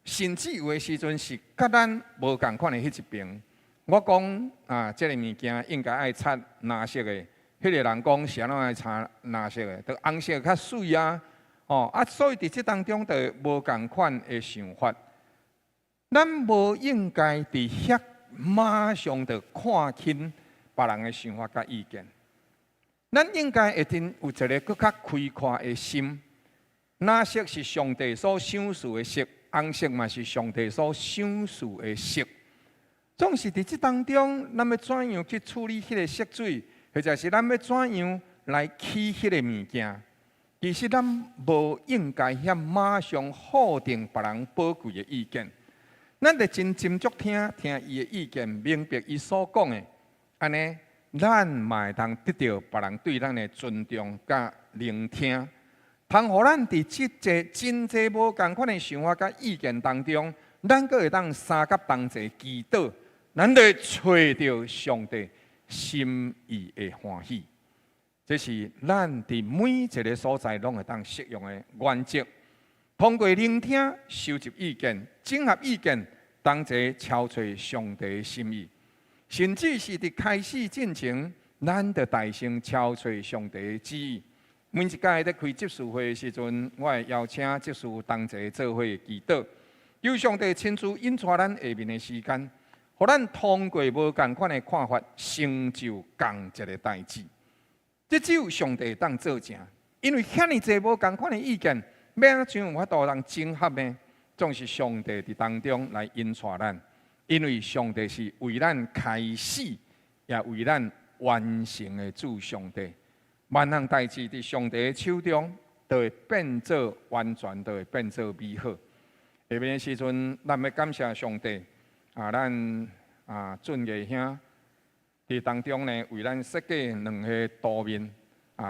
甚至有的时阵是甲咱无共款的迄一边。我讲这个物件应该爱擦蓝色的，迄个人讲是安怎爱擦蓝色的，就红色较水啊。所以伫这当中就无共款的想法。咱无应该伫遐马上就看轻别人的想法甲意见，咱应该会定有一个更较开阔的心。哪色是上帝所赏赐的色，红色嘛是上帝所赏赐的色。总是伫即当中，咱要怎样去处理迄个色水，或者是咱要怎样来起迄个物件？其实咱无应该遐马上否定别人宝贵的意见，咱得真斟酌听伊的意见，明白伊所讲的，安尼咱嘛会当得到别人对咱的尊重甲聆听，通互咱伫即个真济无共款的想法甲意见当中，咱阁会当三甲同齐祈祷，咱就会找到上帝心意的欢喜。这是咱伫每一个所在拢会当适用的原则。通过聆听、收集意见、整合意见，同齐敲找上帝的心意。甚至是伫开始进程，咱就大声敲找上帝的旨意。每一届在开执事会的时阵，我会邀请执事同齐做伙祈祷，求上帝亲自引带咱下面的时间，互咱通过无共款的看法，成就同一个代志。这只有上帝当做成，因为遐尼济无共款的意见，要怎有法度通整合呢？总是上帝伫当中来引带咱，因为上帝是为咱开始，也为咱完成的主上帝。万项代志伫上帝的手中，都会变做完全，都会变做美好。下面的时阵，咱要感谢上帝，咱俊爷兄。伫当中呢，为咱设计两个图面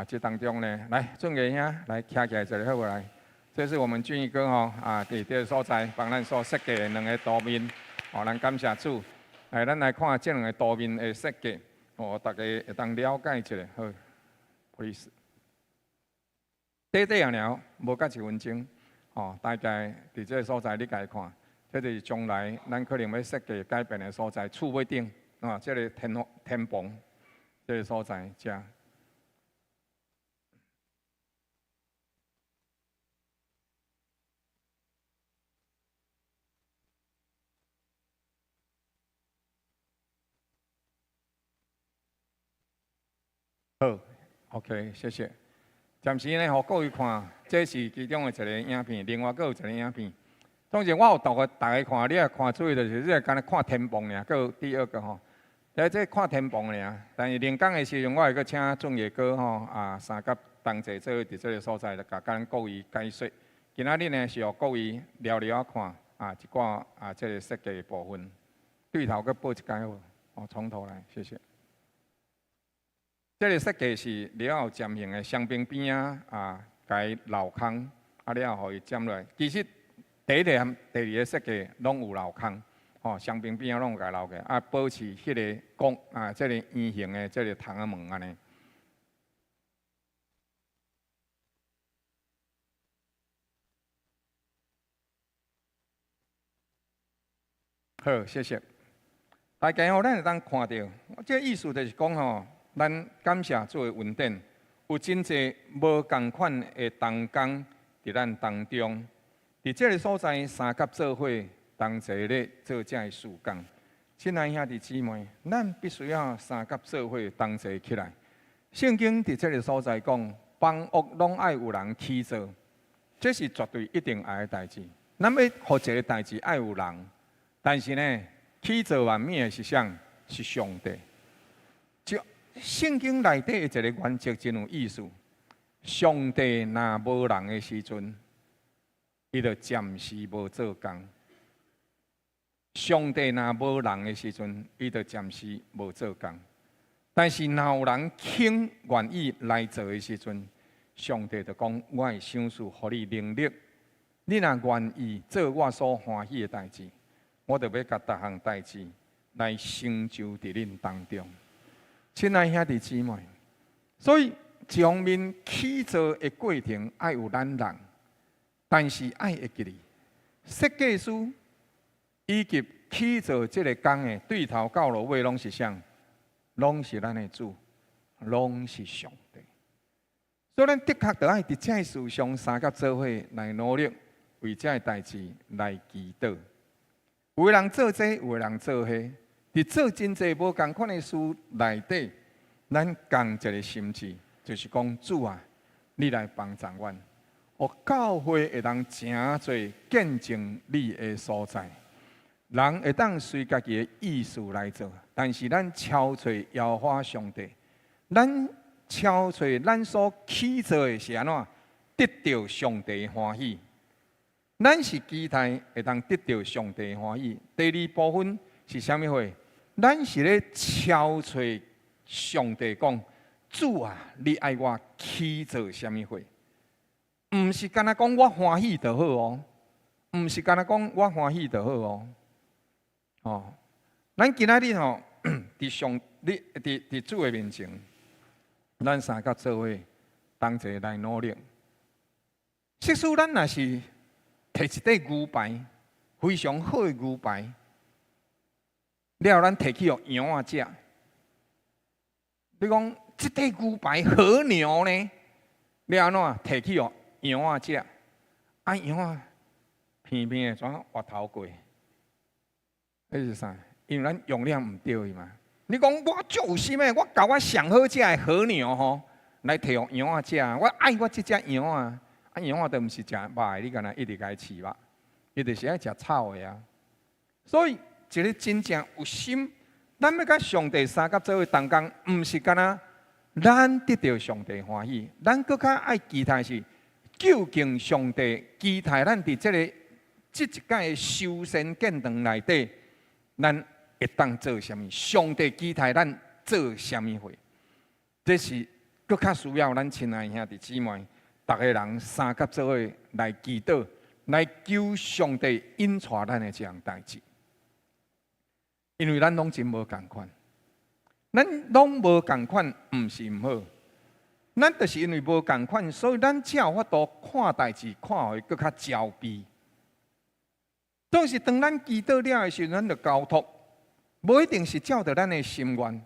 这当中呢，来，俊爷兄来徛起来一下好无来？这是我们俊义哥伫这个所在帮咱所设计的两个图面，咱感谢主。咱来看这两个图面的设计，大家会当了解一下。好 ，please。短短了，无到1分钟，大概伫这个所在你家看，这就是将来咱可能要设计改变的所在，厝尾顶。这个天棚，这个所在，遮。好 ，OK， 谢谢。暂时呢，互各位看，这是其中的一个影片，另外阁有一个影片。总之，我有导给大家看，你也看注意就是，你也干看天棚尔，阁有第二个吼。在这看天棚尔，但是临讲的时阵，我会阁请俊爷哥三甲同齐做伫这个所在，甲咱各位解说。今仔日呢是互各位聊聊看一寡这个设计的部分。对头阁报一解好，从头来，谢谢。这个设计是了后尖形的香槟边改镂空，了后互伊尖落来。其实第一个、第二个设计拢有镂空。香槟边拢有甲留起，保持迄个光这个圆形的这个窗仔门安尼。好，谢谢。大家咱会当看到，这意思就是讲咱感谢主的恩典，有真济无共款的同工伫咱当中，伫这个所在三甲做伙。同齐咧做这个事工，亲爱兄弟姊妹，咱必须要三甲做伙同齐起来。圣经伫这个所在讲，万恶拢爱有人起做，这是绝对一定爱的代志。咱要互一个代志爱有人，但是呢，起做万物的是啥？是上帝。就圣经内底的一个原则真有意思。上帝若无人的时阵，伊就暂时无做工。上帝若无人的时阵，伊就暂时无做工。但是若有人肯愿意来做的时阵，上帝就讲：我会赏赐互你能力。你若愿意做我所欢喜的代志，我就要甲逐项代志来成就伫恁当中。亲爱兄弟姊妹，所以上面起造的过程爱有咱人，但是爱会记哩设计师。以及起造这个工的对头到落尾拢是啥？拢是咱的主，拢是上帝。所以咱的确着爱伫这事上三甲做伙来努力，为这个代志来祈祷。有个人做这，有个人做迄，伫做真济无共款的事内底，咱共一个心志，就是讲主啊，你来帮助阮。互教会会当诚侪见证你的所在。人会当随家己的意思来做，但是咱超找耶和华上帝，咱超找咱所起做的是安怎得到上帝的欢喜。咱是期待会当得到上帝的欢喜。第二部分是啥物货？咱是咧超找上帝讲，主啊，你爱我起做啥物货？毋是干那讲我欢喜就好哦，毋是干那讲我欢喜就好哦。哦，咱今仔日吼，伫主的面前，咱三甲做伙同齐来努力。即使咱若是摕一块牛排，非常好的牛排，了后咱摕去互羊仔食。你讲即块牛排和牛呢？了后怎摕去互羊仔食？啊，羊仔偏偏的怎滑头过？迄是啥？因为咱用量毋对嘛。你讲我足有心诶，我甲我上好食诶和牛吼，来摕互羊仔食。我爱我即只羊啊，啊羊仔都毋是食肉诶，你敢若一直甲伊饲肉，伊就是爱食草诶啊。所以一个真正有心，咱要甲上帝三甲做伙同工，毋是干那咱得到上帝欢喜，咱更较爱期待是究竟上帝期待咱伫即一届诶修身建堂内底。咱会当做啥物？上帝期待咱做啥物货？这是更较需要咱亲爱兄弟姊妹，逐个人三甲做伙来祈祷，来求上帝引带咱的这样代志。因为咱拢真无共款，咱拢无共款，毋是毋好。咱就是因为无共款，所以咱才有法度看代志，看会更较焦逼。总是当咱祈祷了的时候，咱就交托，无一定是照着咱的心愿，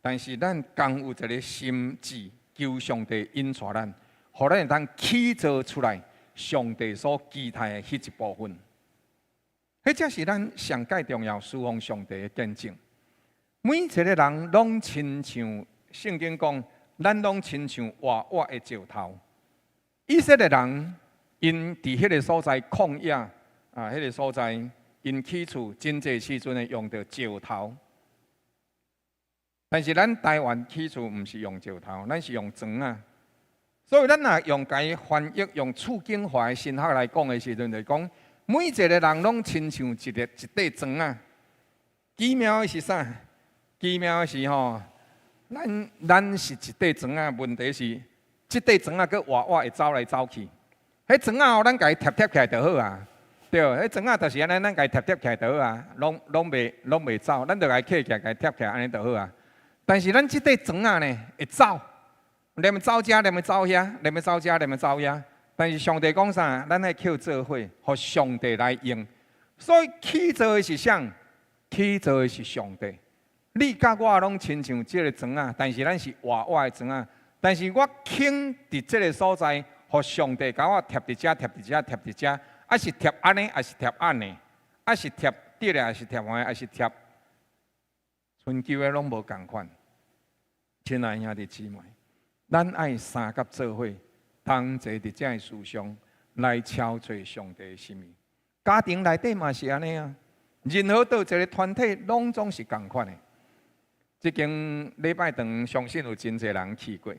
但是咱共有一个心志，求上帝引带咱，互咱会当起造出来上帝所期待的迄一部分。迄才是咱上界重要侍奉上帝的见证。每一个人拢亲像圣经讲，咱拢亲像活活的石头。以色列人因伫迄个所在旷野。迄个所在，因起厝真济时阵会用到石头，但是咱台湾起厝毋是用石头，咱是用砖啊。所以咱若用伊翻译用处境化的神学来讲的时阵，就讲每一个人拢亲像一块砖啊。奇妙的是啥？奇妙的是吼，咱是一块砖啊，问题是即块砖啊，佮活活会走来走去。迄砖啊，吼，咱家贴起来就好啊。对，迄砖仔就是安尼，咱家贴起来就好啊，拢袂走，咱就家起起来，家贴起来安尼就好啊。但是咱即块砖仔呢，会走，连要走遮，连要走遐，连要走遮，连要走遐。但是上帝讲啥？咱爱扣做伙，互上帝来用。所以起造的是啥？起造的是上帝。你甲我拢亲像即个砖仔，但是咱是活活的砖仔。但是我肯伫即个所在，互上帝甲我贴伫遮，贴伫遮，贴伫遮。啊是贴安尼，还是贴安尼？啊是贴直的，还是贴歪，还是贴？春秋的拢无共款。亲爱兄弟姊妹，咱爱三甲做伙，同齐伫这事上来敲做上帝的心意。家庭内底嘛是安尼啊，任何到一个团体，拢总是共款的。即间礼拜堂，相信有真侪人去过。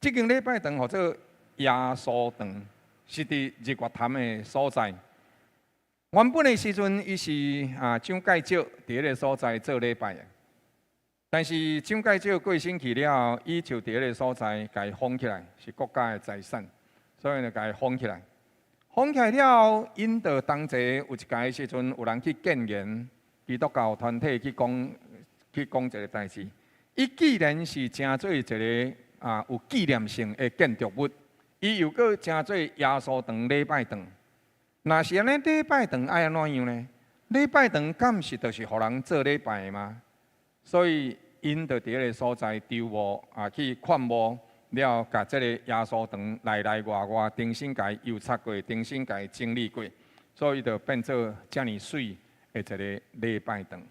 即间礼拜堂，或者耶稣堂。是伫日月潭的所在。原本的时阵，伊是蒋介石伫迄个所在做礼拜的。但是蒋介石过身去了后，伊就伫迄个所在甲伊封起来，是国家的财产，所以就甲伊封起来。封起来了后，因着同齐有一届的时阵，有人去建言基督教团体去讲一个代志。伊既然是成做一个有纪念性的建筑物。伊又搁称做耶稣堂礼拜堂。若是安尼，礼拜堂爱安怎样呢？礼拜堂敢是就是互人做礼拜的吗？所以因就伫迄个所在丢无去看无了，甲即个耶稣堂内外重新甲伊油漆过，重新甲伊整理过，所以就变做遮尔水的一个礼拜堂。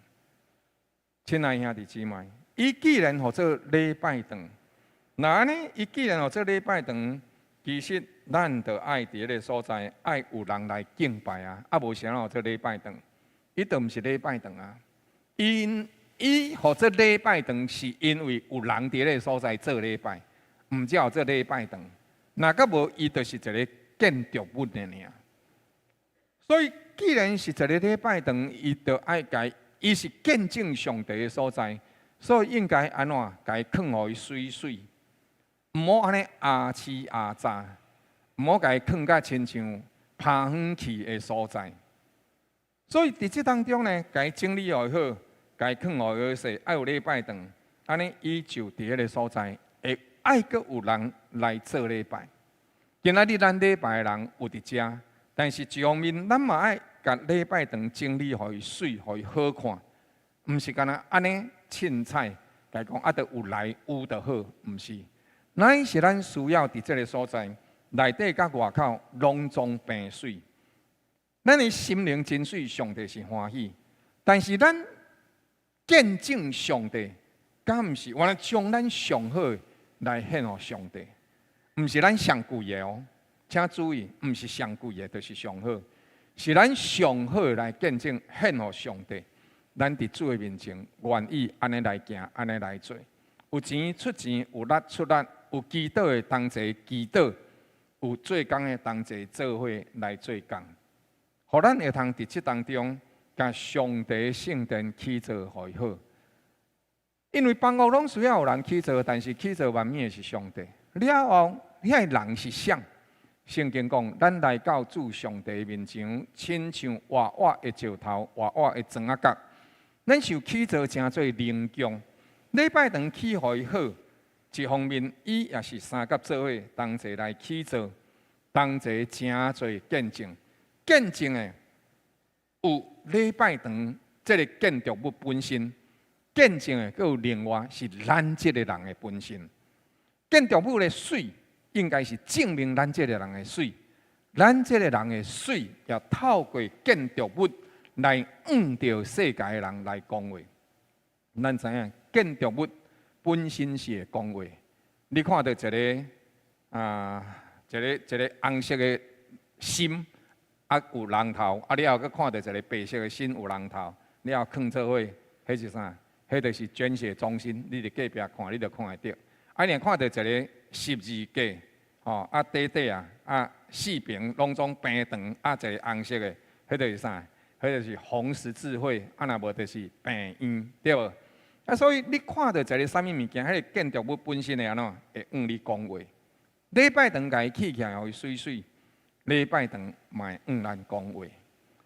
亲爱兄弟姊妹，伊既然互做礼拜堂，那安尼伊既然互做礼拜堂。其实咱着爱伫迄个所在，爱有人来敬拜啊，啊无啥有这礼拜堂，伊着毋是礼拜堂啊。伊或者礼拜堂是因为有人伫迄个所在做礼拜，毋才有这礼拜堂。若个无，伊就是一个建筑物的尔。所以，既然是一个礼拜堂，伊着爱改，伊是见证上帝的所在，所以应该安怎？该囥互伊水水，毋好安尼牙痴牙渣，毋好该囥甲亲像趴远去的所在。所以伫这当中呢，该整理好好。该囥互伊说，爱有礼拜堂，安尼伊就伫迄个所在，会爱阁有人来做礼拜。今仔日咱礼拜的人有伫遮，但是一方面，咱嘛爱甲礼拜堂整理，互伊水，互伊好看，毋是干那安尼凊彩，甲讲啊，得有来有就好，毋是。乃是咱需要伫这个所在内底甲外口拢总平水，咱的心灵真水，上帝是欢喜，但是咱见证上帝，敢毋是？原来将咱上好来献予上帝，毋是咱上贵的哦。请注意，毋是上贵的，就是上好，是咱上好来见证献予上帝。咱伫主的面前，愿意安尼来行，安尼来做。有钱出钱，有力出力，有祈祷的同齐祈祷，有做工的同齐做伙来做工，互咱会通伫即当中。甲上帝圣殿起造互伊好，因为房屋拢需要有人起造，但是起造万物的是上帝。了后，遐人是谁？圣经讲，咱来到主上帝面前，亲像活活的石头，活活的砖仔角，咱受起造诚做灵宫。礼拜堂起互伊好，一方面伊也是三甲做伙同齐来起造，同齐诚做见证，见证的。有礼拜堂这个建筑物本身，见证的，佮有另外是咱这个人的本身。建筑物的水应该是证明咱这个人的水，咱这个人的水要透过建筑物来换到世界的人来讲话。咱知影建筑物本身是会讲话。你看到一个一个红色的心。啊，有人头，啊，你后佮看到一个白色的心有人头，你后囥做伙，迄是啥？迄就是捐血中心，你伫隔壁看，你就看会到。啊，你看到一个十字架，吼，啊底啊，四边拢总平长，啊，一个红色的，迄就是啥？迄就是红十字会，啊，若无就是病院，对无？啊，所以你看到一个啥物物件，迄个建筑物本身的安怎会用你讲话？礼拜堂家起起来，互伊水水。礼拜堂嘛会用咱讲话，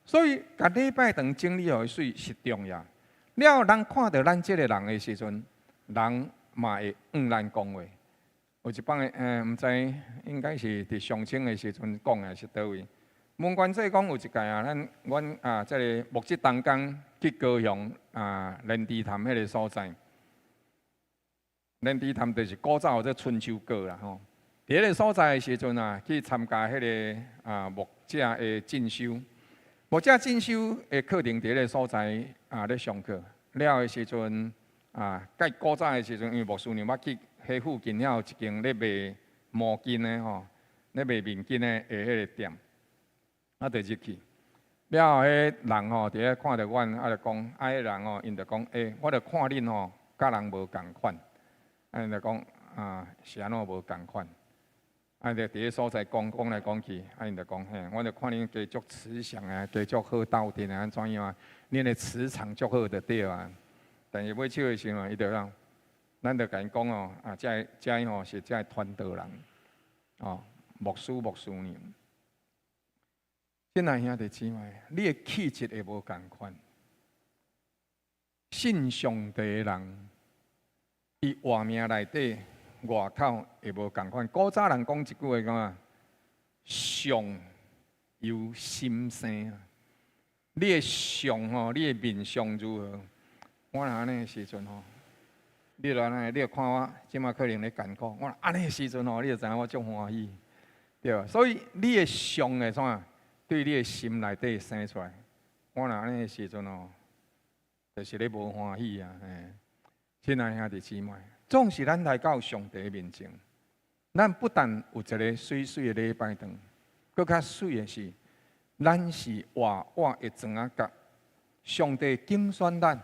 所以甲礼拜堂整理互水是重要。了后，人看到咱这个人的时阵，人嘛会用咱讲话。有一帮毋知应该是伫上清的时阵讲的是倒位。问关这讲有一届啊，阮这个木质当工去高雄莲池潭迄个所在，莲池潭就是古早有这春秋歌啦吼。伫迄个所在的时阵去参加迄个木者的进修，木者进修的课程伫迄个所在咧上课。了的时阵介古早的时阵，因为木师娘捌去迄附近遐有一间咧卖毛巾的吼，咧卖面巾的迄个店，就入去。了后迄人吼，伫咧看到阮，就讲，迄人吼，因就讲，我就看恁吼，甲人无共款，因就讲是安怎无共款？就伫个所在讲来讲去，因就讲我就看恁加足慈祥加足好斗阵安怎样恁的磁场足好就对啊。但是尾手的时候，伊就讲，咱就甲因讲哦，这吼是这传道人，牧师娘。现在兄弟姊妹，你的气质会无共款。信上帝的人，伊活命内底。外口会无共款。古早人讲一句话讲相由心生。你的相吼，你的面相如何？我若安尼的时阵吼，你就安尼，你就看我即马可能咧艰苦。我安尼的时阵吼，你就知影我足欢喜，对吧？所以你的相的啥，对你的心内底生出来。我若安尼的时阵吼，就是咧无欢喜啊！亲爱兄弟姊妹。总是咱来到上帝面前，咱不但有一个水水的礼拜堂，更较水的是，咱是活活的庄仔角。上帝拣选咱，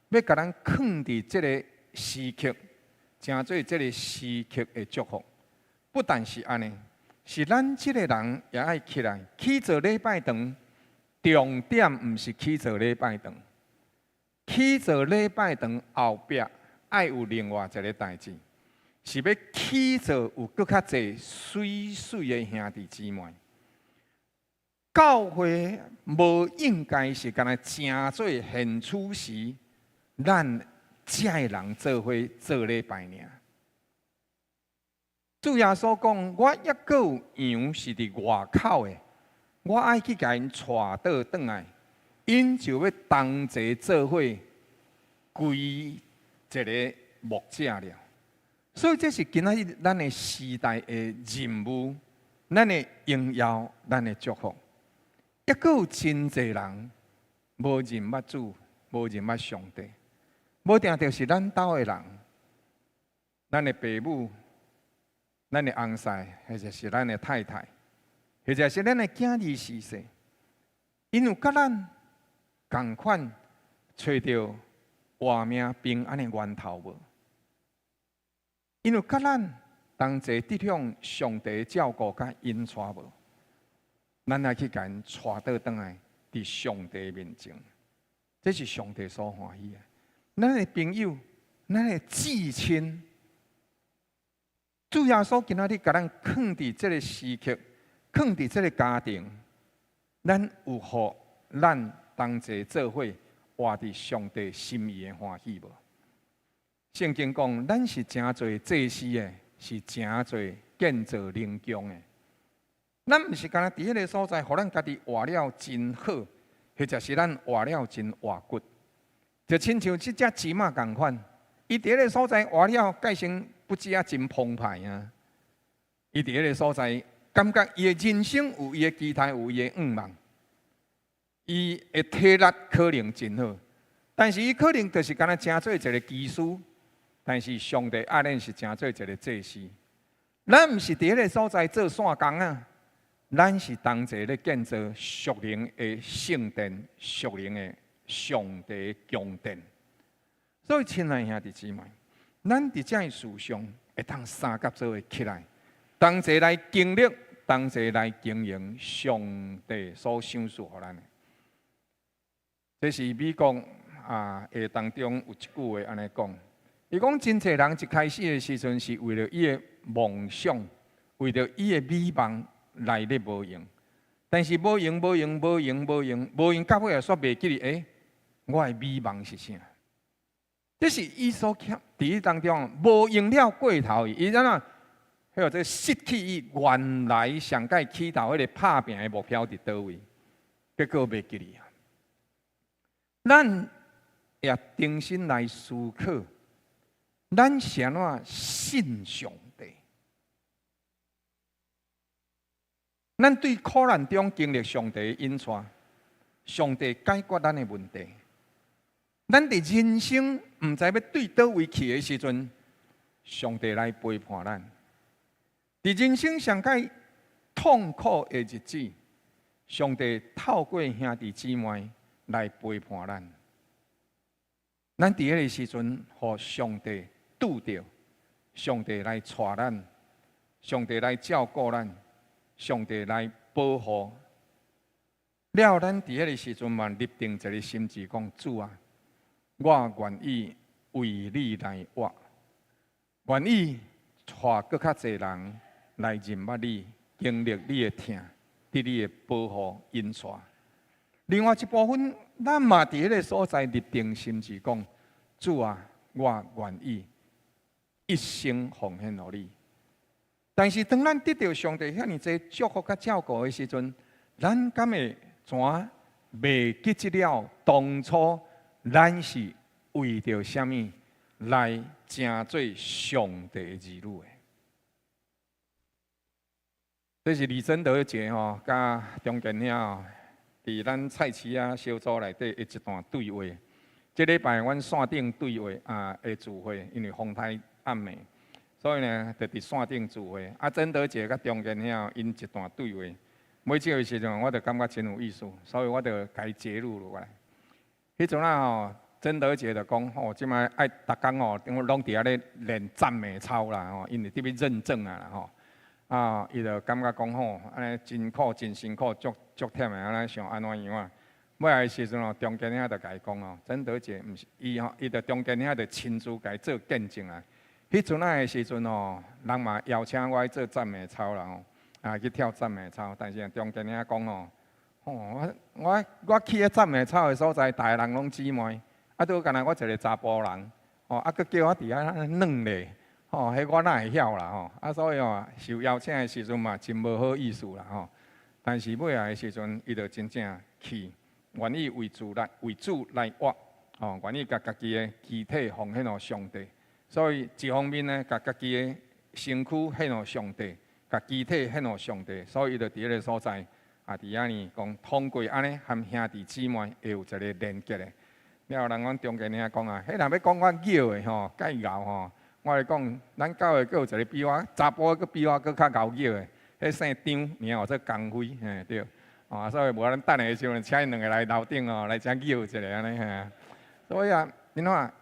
要甲咱放伫这个时刻，成做这个时刻的祝福。不但是安尼，是咱这个人也爱起来去做礼拜堂。重点毋是去做礼拜堂，去做礼拜堂后壁爱有另外一个代志，是要去做有搁较侪水水的兄弟姊妹。教会无应该是干那正做现处时，咱这个人做伙做礼拜尔。主耶稣讲，我抑阁有羊是伫外口的。我爱去甲因带倒转来，因就要同齐做伙归一个牧者了。所以这是今仔日咱的时代的任务，咱的荣耀，咱的祝福。抑阁有真侪人无认捌主，无认捌上帝，无定着是咱兜的人，咱的父母、咱的翁婿，或者是咱的太太。或者是咱的囝儿时势，因有甲咱共款找到活命平安的源头无？因有甲咱同齐得享上帝照顾甲恩赐无？咱来去甲因带倒转来，伫上帝面前，这是上帝所欢喜的。咱的朋友，咱的至亲，主耶稣今仔日甲咱放伫这个时刻。放伫这个家庭，咱有互咱同齐做伙活伫上帝心意的欢喜无？圣经讲，咱是真做祭司的，是真做建造灵宫的。咱毋是干那伫迄个所在，互咱家己活了真好，或者是咱活了真活骨，就亲像即只鸡仔共款，伊伫迄个所在活了，改成不止啊真澎湃啊！伊伫迄个所在。感觉伊的人生有伊的期待，有伊的愿望，伊的体力可能真好，但是伊可能就是干那真做一个技师，但是上帝爱咱是真做一个祭司。咱毋是伫迄个所在做线工啊，咱是同齐咧建造属灵的圣殿、属灵的上帝宫殿。所以，亲爱兄弟姊妹，咱伫这个事上会当三甲做伙起来。同齐来经历，同齐来经营上帝所赏赐予咱的。这是美国话当中有一句话安尼讲，伊讲真侪人一开始的时阵是为了伊的梦想，为了伊的美梦来咧无用，但是无用，到尾也煞袂记哩。我的美梦是啥？这是伊所欠伫当中无用了过头，伊怎啊？迄个失去伊原来上届起头迄个拍拼的目标伫倒位，结果袂记哩啊！咱也重新来思考，咱是安怎信上帝？咱对苦难中经历上帝的恩赐，上帝解决咱的问题。咱伫人生毋知要对倒位去的时阵，上帝来陪伴咱。伫人生上界痛苦的日子，上帝透过兄弟姊妹来陪伴咱。咱伫迄个时阵，互上帝拄着，上帝来带咱，上帝来照顾咱，上帝来保护。了，咱伫迄个时阵嘛，立定一个心志，讲主啊，我愿意为你来活，愿意带搁较侪人。来认捌你，经历你的疼，伫你的保护恩赐。另外一部分，咱嘛伫迄个所在立定心志，讲主啊，我愿意一生奉献予你。但是当咱得到上帝遐尼济祝福甲照顾的时阵，咱敢会怎袂记起了当初咱是为着啥物来成做上帝儿女的？这是李真德节吼，甲中间遐伫咱菜市啊小组内底的一段对话。这礼拜阮线顶对话的聚会，因为风台暗暝，所以呢，就伫线顶聚会。啊，真德节甲中间遐，因一段对话，每招的时阵，我就感觉真有意思，所以我就甲伊截录落来。迄阵啊吼，真德节就讲吼，即摆爱逐工吼，拢伫遐咧练赞美操啦吼，因为特别认证啊啦吼。啊，伊就感觉讲吼，安尼真苦真辛苦，足忝的，安尼想安怎样啊？尾来的时阵哦，中间遐就甲伊讲哦，真德节毋是伊吼，伊就中间遐就亲自甲伊做见证啊。迄阵啊的时阵哦，人嘛邀请我去做赞美操啦吼，啊去跳赞美操，但是中间遐讲哦，我去迄赞美操的所在，逐个人拢姊妹，啊拄干那我一个查甫人，哦啊佫叫我伫遐软咧。吼，迄我哪会晓啦吼，啊，所以哦，受邀请的时阵嘛，真无好意思啦吼。但是尾来的时阵，伊就真正去，愿意为主来活，吼，愿意甲家己的肢体奉献予上帝。所以一方面呢，甲家己的身躯献予上帝，甲肢体献予上帝。所以伊就伫迄个所在，啊，伫遐呢讲，通过安尼和兄弟姊妹会有一个连结的。了后人讲中间遐讲啊，迄若要讲我拗的吼，介拗吼。我来讲，咱教会佫有一个比我查甫佫比我佫较敖叫的，迄姓张，名号做江辉，嘿对。啊，所以无咱等下的时阵，请因两个来楼顶哦，来遮叫一下安尼嘿。所以啊，你看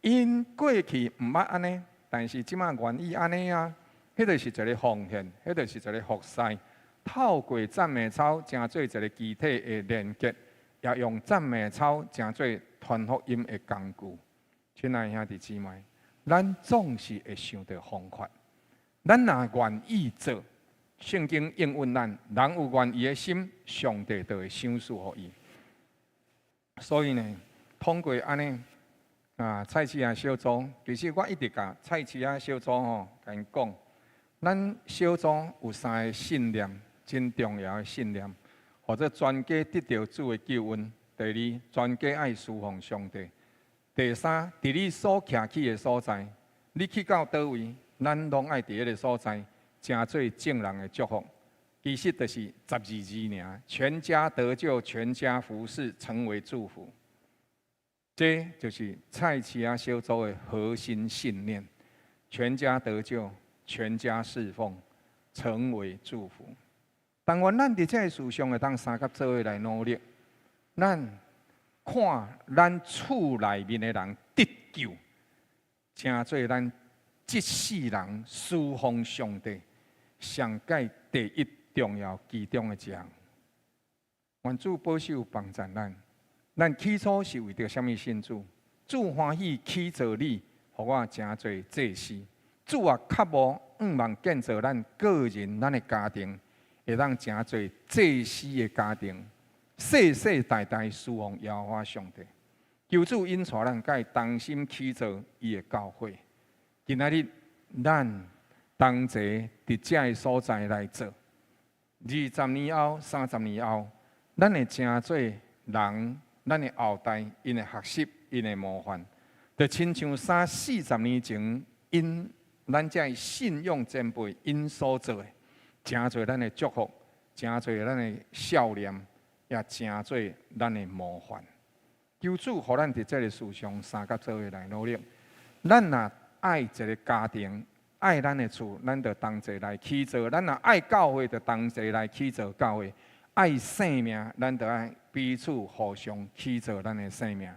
因过去毋捌安尼，但是即马愿意安尼啊，迄就是一个奉献，迄就是一个服侍。透过赞美操，成做一个肢体的连结，也用赞美操成做传福音的工具。亲爱兄弟姊妹。咱总是会想到方法，咱若愿意做，圣经应允咱，人有愿意的心，上帝就会赏赐予伊。所以呢，通过安尼啊，菜市仔小组，其实我一直甲菜市仔小组吼，甲因讲，咱小组有3个信念，真重要的信念，或者全家得到主的救恩。第二，全家爱侍奉上帝。第三，伫你所徛起的所在，你去到倒位，咱拢爱伫迄个所在，成做正人的祝福。其实就是12字尔，全家得救，全家服侍，成为祝福。这就是菜市仔小组的核心信念：全家得救，全家侍奉，成为祝福。但愿咱伫这个事上会当三甲做伙来努力，咱。看咱厝内面的人得救，成做咱这世人侍奉上帝上界第一重要其中的一项。愿主保守帮助咱。咱起初是为着什么信主？主欢喜起造你，互我成做祭司。主也较无望建造咱个人、咱的家庭，会当成做祭司的家庭。世世代代侍奉耶和华上帝，求主引带咱，甲伊同心起造伊的教会。今仔日咱同齐伫遮个所在来做，20年后、30年后，咱会成做人，咱的后代因的学习、因的模范，就亲像30-40年前因咱遮个信仰前辈因所做的，成做咱的祝福，成做咱的笑脸。也成做咱的模范，求主，互咱伫这个事上三甲做伙来努力。咱若爱一个家庭，爱咱的厝，咱就同齐来起造；咱若爱教会，就同齐来起造教会；爱生命，咱就爱彼此互相起造咱的生命。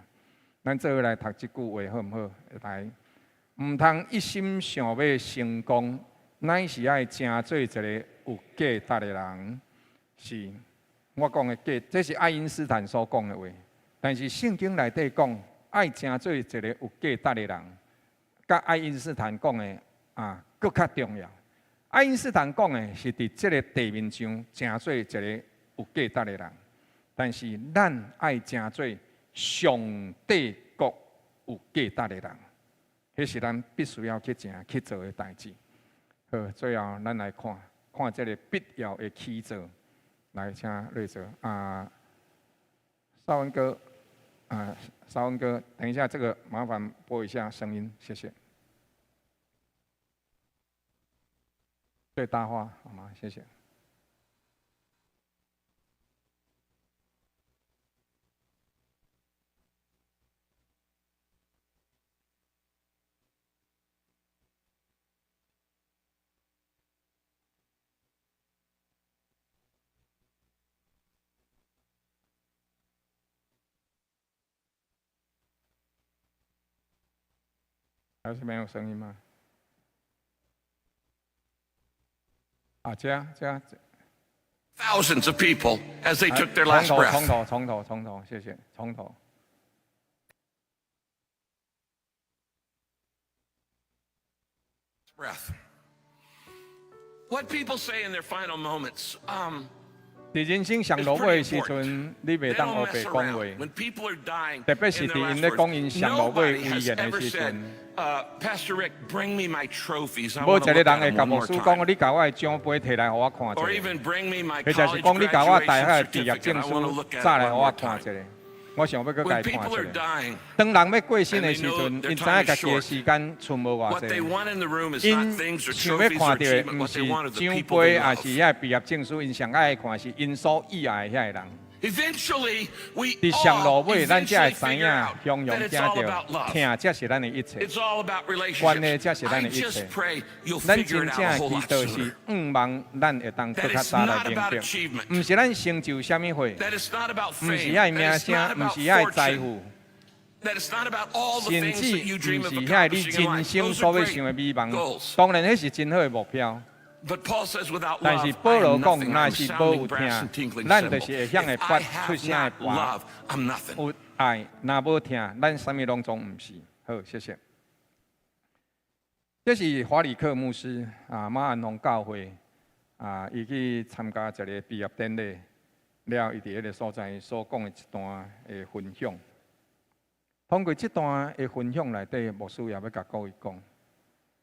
咱做伙来读这句话好毋好？来，毋通一心想要成功，乃是爱成做一个有价值的人。是。我讲的价，这是爱因斯坦所讲的话。但是圣经内底讲，爱成做一个有价值的人，甲爱因斯坦讲的啊，更较重要。爱因斯坦讲的是伫这个地面上成做一个有价值的人，但是咱爱成做上帝国有价值的人，迄是咱必须要去做的代志。好，最后咱来看这个必要的起造。来，请瑞泽啊，邵文哥啊，邵文哥，等一下，这个麻烦播一下声音，谢谢。最大化好吗？谢谢。还是没有声音吗？啊，这。 Thousands of people as they took their last breath. 从头，谢谢，从头。 Breath. What people say in their final moments. 伫人生上落尾的时阵，你袂当黑白讲话， When people are dying, 特别是伫因咧讲因上落尾遗言的时阵。 Pastor Rick, bring me my trophies. I 无一 want 个 to look 人 at 会 them 甲 one 牧 more 师讲， time. 你甲我的奖杯摕来，互我看一 Or 下。 even bring me my 或者是 college 讲，你甲我大学 graduation 的毕业 certificate. 证 I want to 书 look at 再 it 来， one 互我 more 看 time. 一下。我想要甲 When 伊看 people are 一下。 dying, 当人要过身的 and 时 they know 阵， their 因知 time 影 is 家己的 short. 时間剩無偌 What they 濟。 want in the room is 因 not things or 想要 trophies 看 or 到的， achievement. 毋 What 是 they want are the 獎 people 杯， they 也是 love. 遐畢業證書。因上愛看是因所意愛的遐人。 Eventually, we 伫上落 all 尾，咱才 eventually 會知 figure 影， out 雄雄 that 聽 it's all 到， about love. 聽才是咱的一切。 It's all about 關係 relationships. 才是咱 I 的一 just 切。 pray you'll 咱 figure 真 it 正 out a 的 whole 祈 lot 禱是 sooner. 望咱會當更較早來明 That 白 it's not about achievement. 毋是咱成就啥物會， That it's not about 毋是 fame. 遐名 That it's 聲， not 毋 about 是遐財 fortune. 富。 That it's not about all the 甚 things 至 that you 毋 dream 是 of 遐你 accomplishing in 人 life. 生 Those 所 are 要想的 great 美夢， goals. 當然迄是真好的目標。 But Paul says without 但是 love, 保 I 羅 am 講， nothing. 若 I'm 是無 sounding 有 brass 聽 and，tinkling 咱 cymbal. 就是會曉會 If 發 I 出 have 聲的 not 歌。 love, I'm nothing. 有愛，若無聽，咱啥物攏總毋是。好，謝謝。這是華里克牧師啊，馬鞍峰教會啊，伊去參加一個畢業典禮，了伊伫迄個所在所講的一段的分享。通過這段的分享內底，牧師也要甲各位講，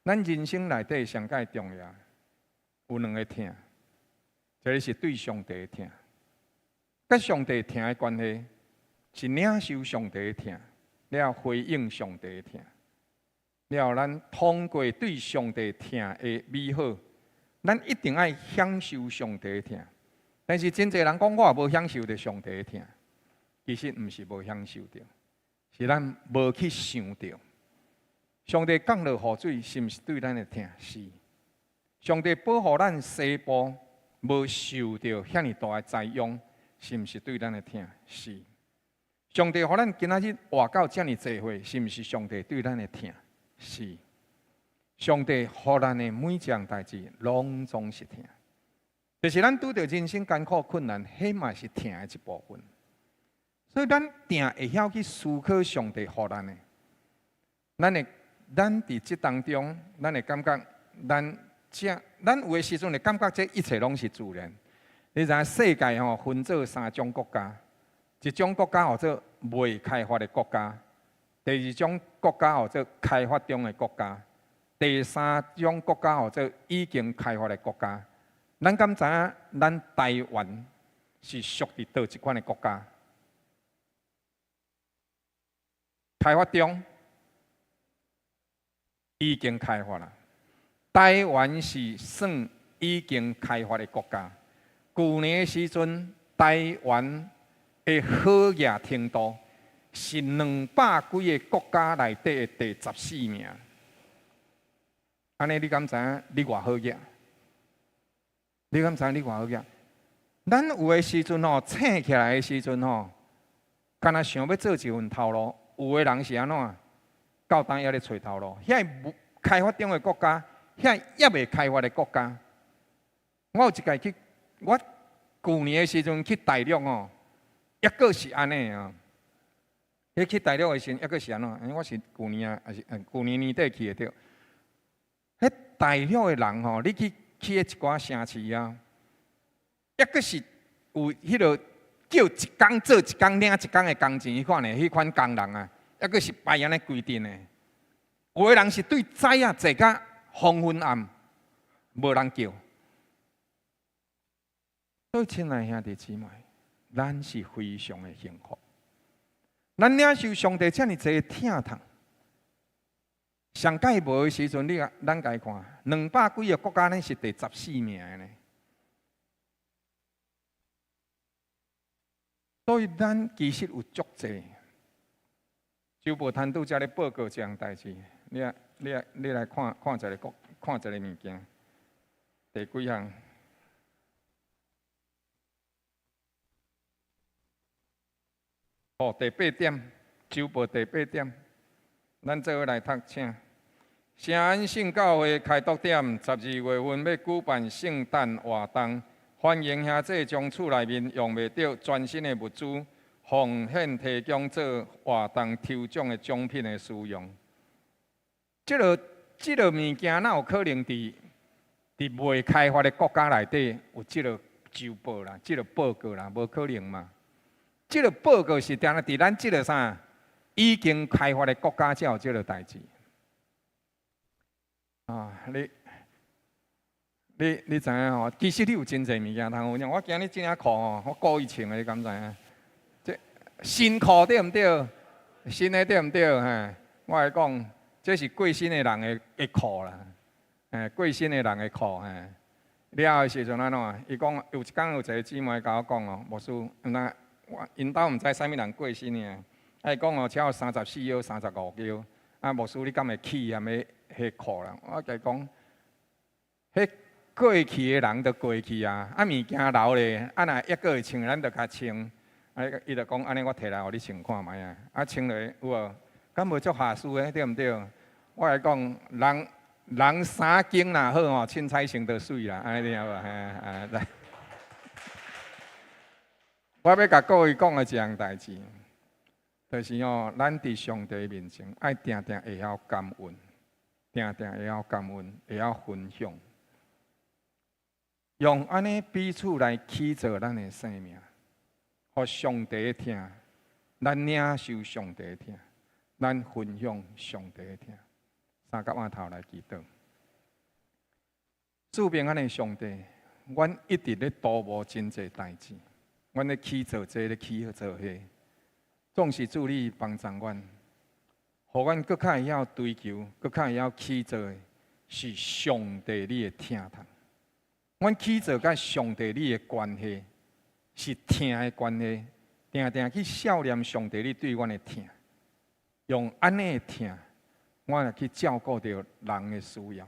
咱人生內底上界重要，有兩個聽，一個是對上帝的聽，甲上帝聽的關係是領受上帝的聽，了回應上帝的聽，了咱通過對上帝聽的美好，咱一定要享受上帝的聽。但是真濟人講我也無享受到上帝的聽，其實毋是無享受到。是咱无去想到，上帝降落雨水是毋是對咱的疼？是。上帝保護咱西部无受到遐尼大的災殃，是毋是對咱的疼？是。上帝互咱今仔日活到遮尼濟歲，是毋是上帝對咱的疼？是。上帝互咱的每一樣代志，攏總是疼。就是咱拄到人生艱苦困難，迄嘛是疼的一部分。所以咱定會曉去思考上帝予咱的，咱佇即當中，咱會感覺咱有誒時陣會感覺這一切攏是自然。你知影世界吼分做三種國家，一種國家叫做未開發的國家，第二種國家叫做開發中的國家，第三種國家叫做已經開發的國家。咱敢知影咱台灣是屬於倒一款的國家？開發中已經開發啦，台灣是算已經開發的國家。去年的時陣，台灣的好業程度是200幾個國家內底的第14名。安尼你敢知影你偌好業？你敢知影你偌好業？咱有的時陣吼，醒起來的時陣吼，敢若想要做一份頭路。有的人是安怎？到當還咧找頭路。遐無開發中的國家，遐也未開發的國家。我有一屆去，我去年的時陣去大陸哦，抑個是安尼啊。迄去大陸的時陣，抑個是安怎？我是去年啊，還是去年年底去的着。迄大陸的人吼，你去一寡城市啊，抑個是有迄個。叫一工做一工，領一工的工錢，迄款呢？迄款工人啊，抑個是排安尼規定的。有的人是對早啊坐甲黃昏暗，無人叫。所以，親愛兄弟姊妹，咱是非常的幸福。咱領受上帝遮爾濟的疼痛，上屆無的時陣，咱家看，200幾個國家呢是第14名的呢。所以，咱其實有足濟。周無貪拄才咧報告這樣代志，你來看一個物件，第幾項？哦，第8點，周報第8點，咱做伙來讀請。圣安圣教会开拓点12月份要举办圣诞活动，欢迎兄弟将厝内面用袂到全新的物资奉献提供做活动抽奖的奖品的使用。这个物件，哪有可能伫未开发的国家内底有这个周报啦，这个报告啦，无可能嘛？这个报告是定伫咱这个啥已经开发的国家才有这个代志。啊，你知影吼？其实你有真侪物件通用。我今日这件裤吼，我故意穿的，你敢知影？这新裤对毋对？新的对毋对？嘿，我来讲，这是过身的人的裤啦。过身的人的裤，了后的时阵安怎？伊讲有一天有一个姊妹甲我讲哦，牧师，因兜毋知啥物人过身呢？伊讲哦，只有34腰、35腰。啊，牧师你敢会起啊？迄裤啦，我甲伊讲，迄过去的人都过去啊，啊物件留咧，啊若抑个会穿，咱就甲穿。啊，伊就讲安尼，我摕来互你穿看觅啊。啊，穿落有无？敢无足下输的，对毋对？我来讲，人衫经若好吼，凊彩穿就水啦，安尼听无？来，我要甲各位讲的一样代志，就是吼，咱伫上帝面前，爱定定会晓感恩。定定会晓感恩，会晓分享，用安尼彼此来起造咱的生命，互上帝听，咱领受上帝听，咱分享上帝听。三角碗头来祈祷，主平安的上帝，阮一直咧度无真济代志，阮咧起造这咧起造迄，总是主你帮助阮。互阮搁较会晓追求，搁较会晓起造的，是上帝你的听堂。阮起造甲上帝你的关系，是听的关系。定定去孝念上帝你对阮的听，用安尼的听，我来去照顾到人的需要，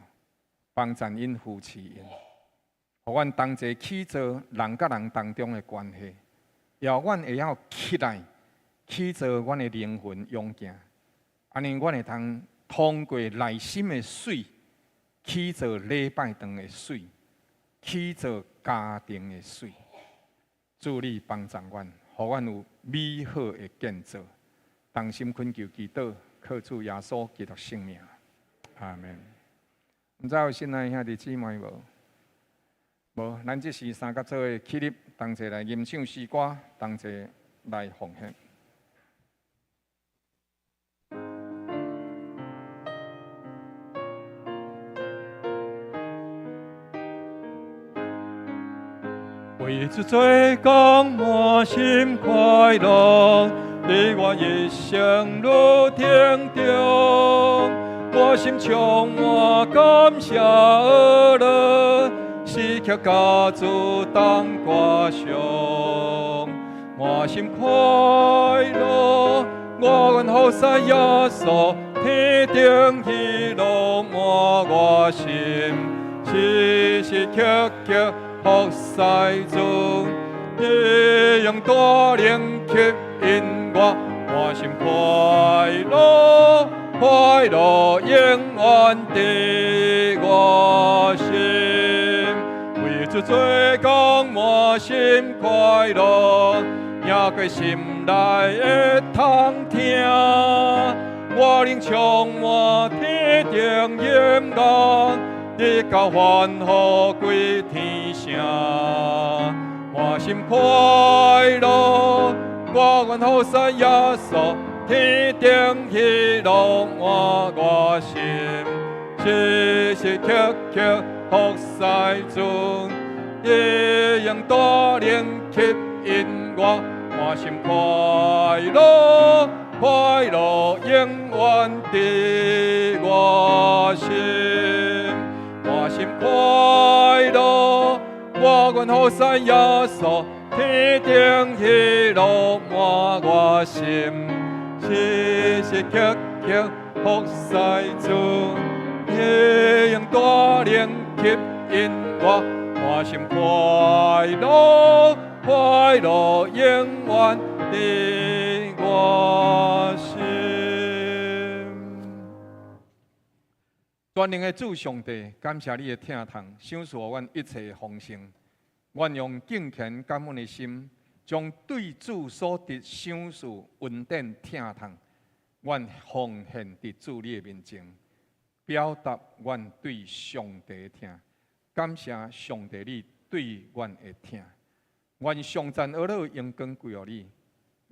帮助因扶持因。互阮同齐起造人甲人当中的关系，要阮会晓起来起造阮的灵魂勇健。安尼，阮会通过内心的水，起造礼拜堂的水，起造家庭的水。主你帮助阮，互阮有美好的建造。同心恳求祈祷，靠主耶稣基督圣名，阿门。毋知有新来兄弟姊妹无？无，咱这时三甲做伙起立，同齐来吟唱诗歌，同齐来奉献。为主做工，满心快乐，你我一生路天中，我心充满感谢乐，时刻家主当歌颂，满心快乐，我愿好使耶稣，天顶喜乐满我心，时时刻刻。福世中，一样大灵吸引我，满心快乐，快乐永远在我心。为主做工，满心快乐，也过心内的通听，我灵充满天顶永远。你教欢呼归天上，满心快乐，我愿好使耶稣，天顶喜乐满我心，时时刻刻福世中，一样大灵吸引我，满心快乐，快乐永远在我心。满心快乐，我愿好使耶稣，天顶喜乐满我心，时时刻刻福世中，一样大灵吸引我，满心快乐，快乐永远在我心。全能的主上帝，感谢你的听从，赏赐阮一切丰盛。愿用敬虔感恩的心，将对主所得赏赐恩典听从，愿奉献伫主你的面前，表达阮对上帝的听。感谢上帝你对阮的听。愿上赞而乐荣光归予你。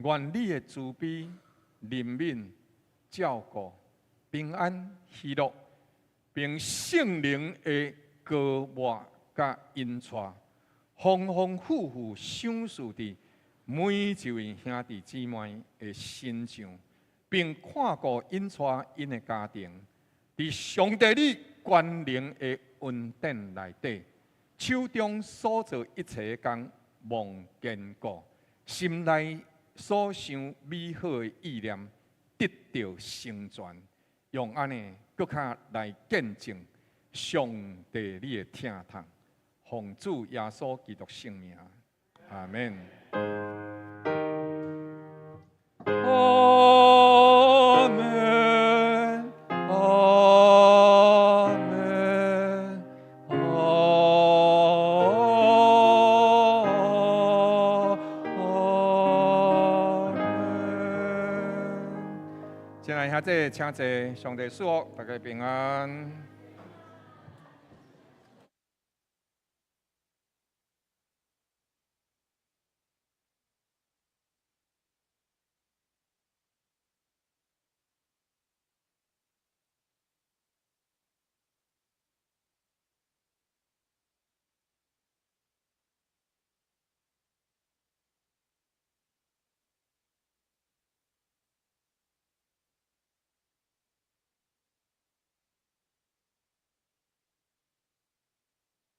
愿你的慈悲、怜悯、照顾、平安、喜乐，并圣灵的高活甲恩赐，丰丰富富赏赐伫每一位兄弟姊妹的身上，并看顾恩赐因的家庭，伫上帝你全能的恩典内底，手中所做一切工望坚固，心内所想美好的意念得到成全，用安尼搁较来见证上帝你的听从，奉主耶稣基督圣名，阿门。阿门，阿门，阿门。亲爱的兄弟，请坐，上帝赐福大家平安。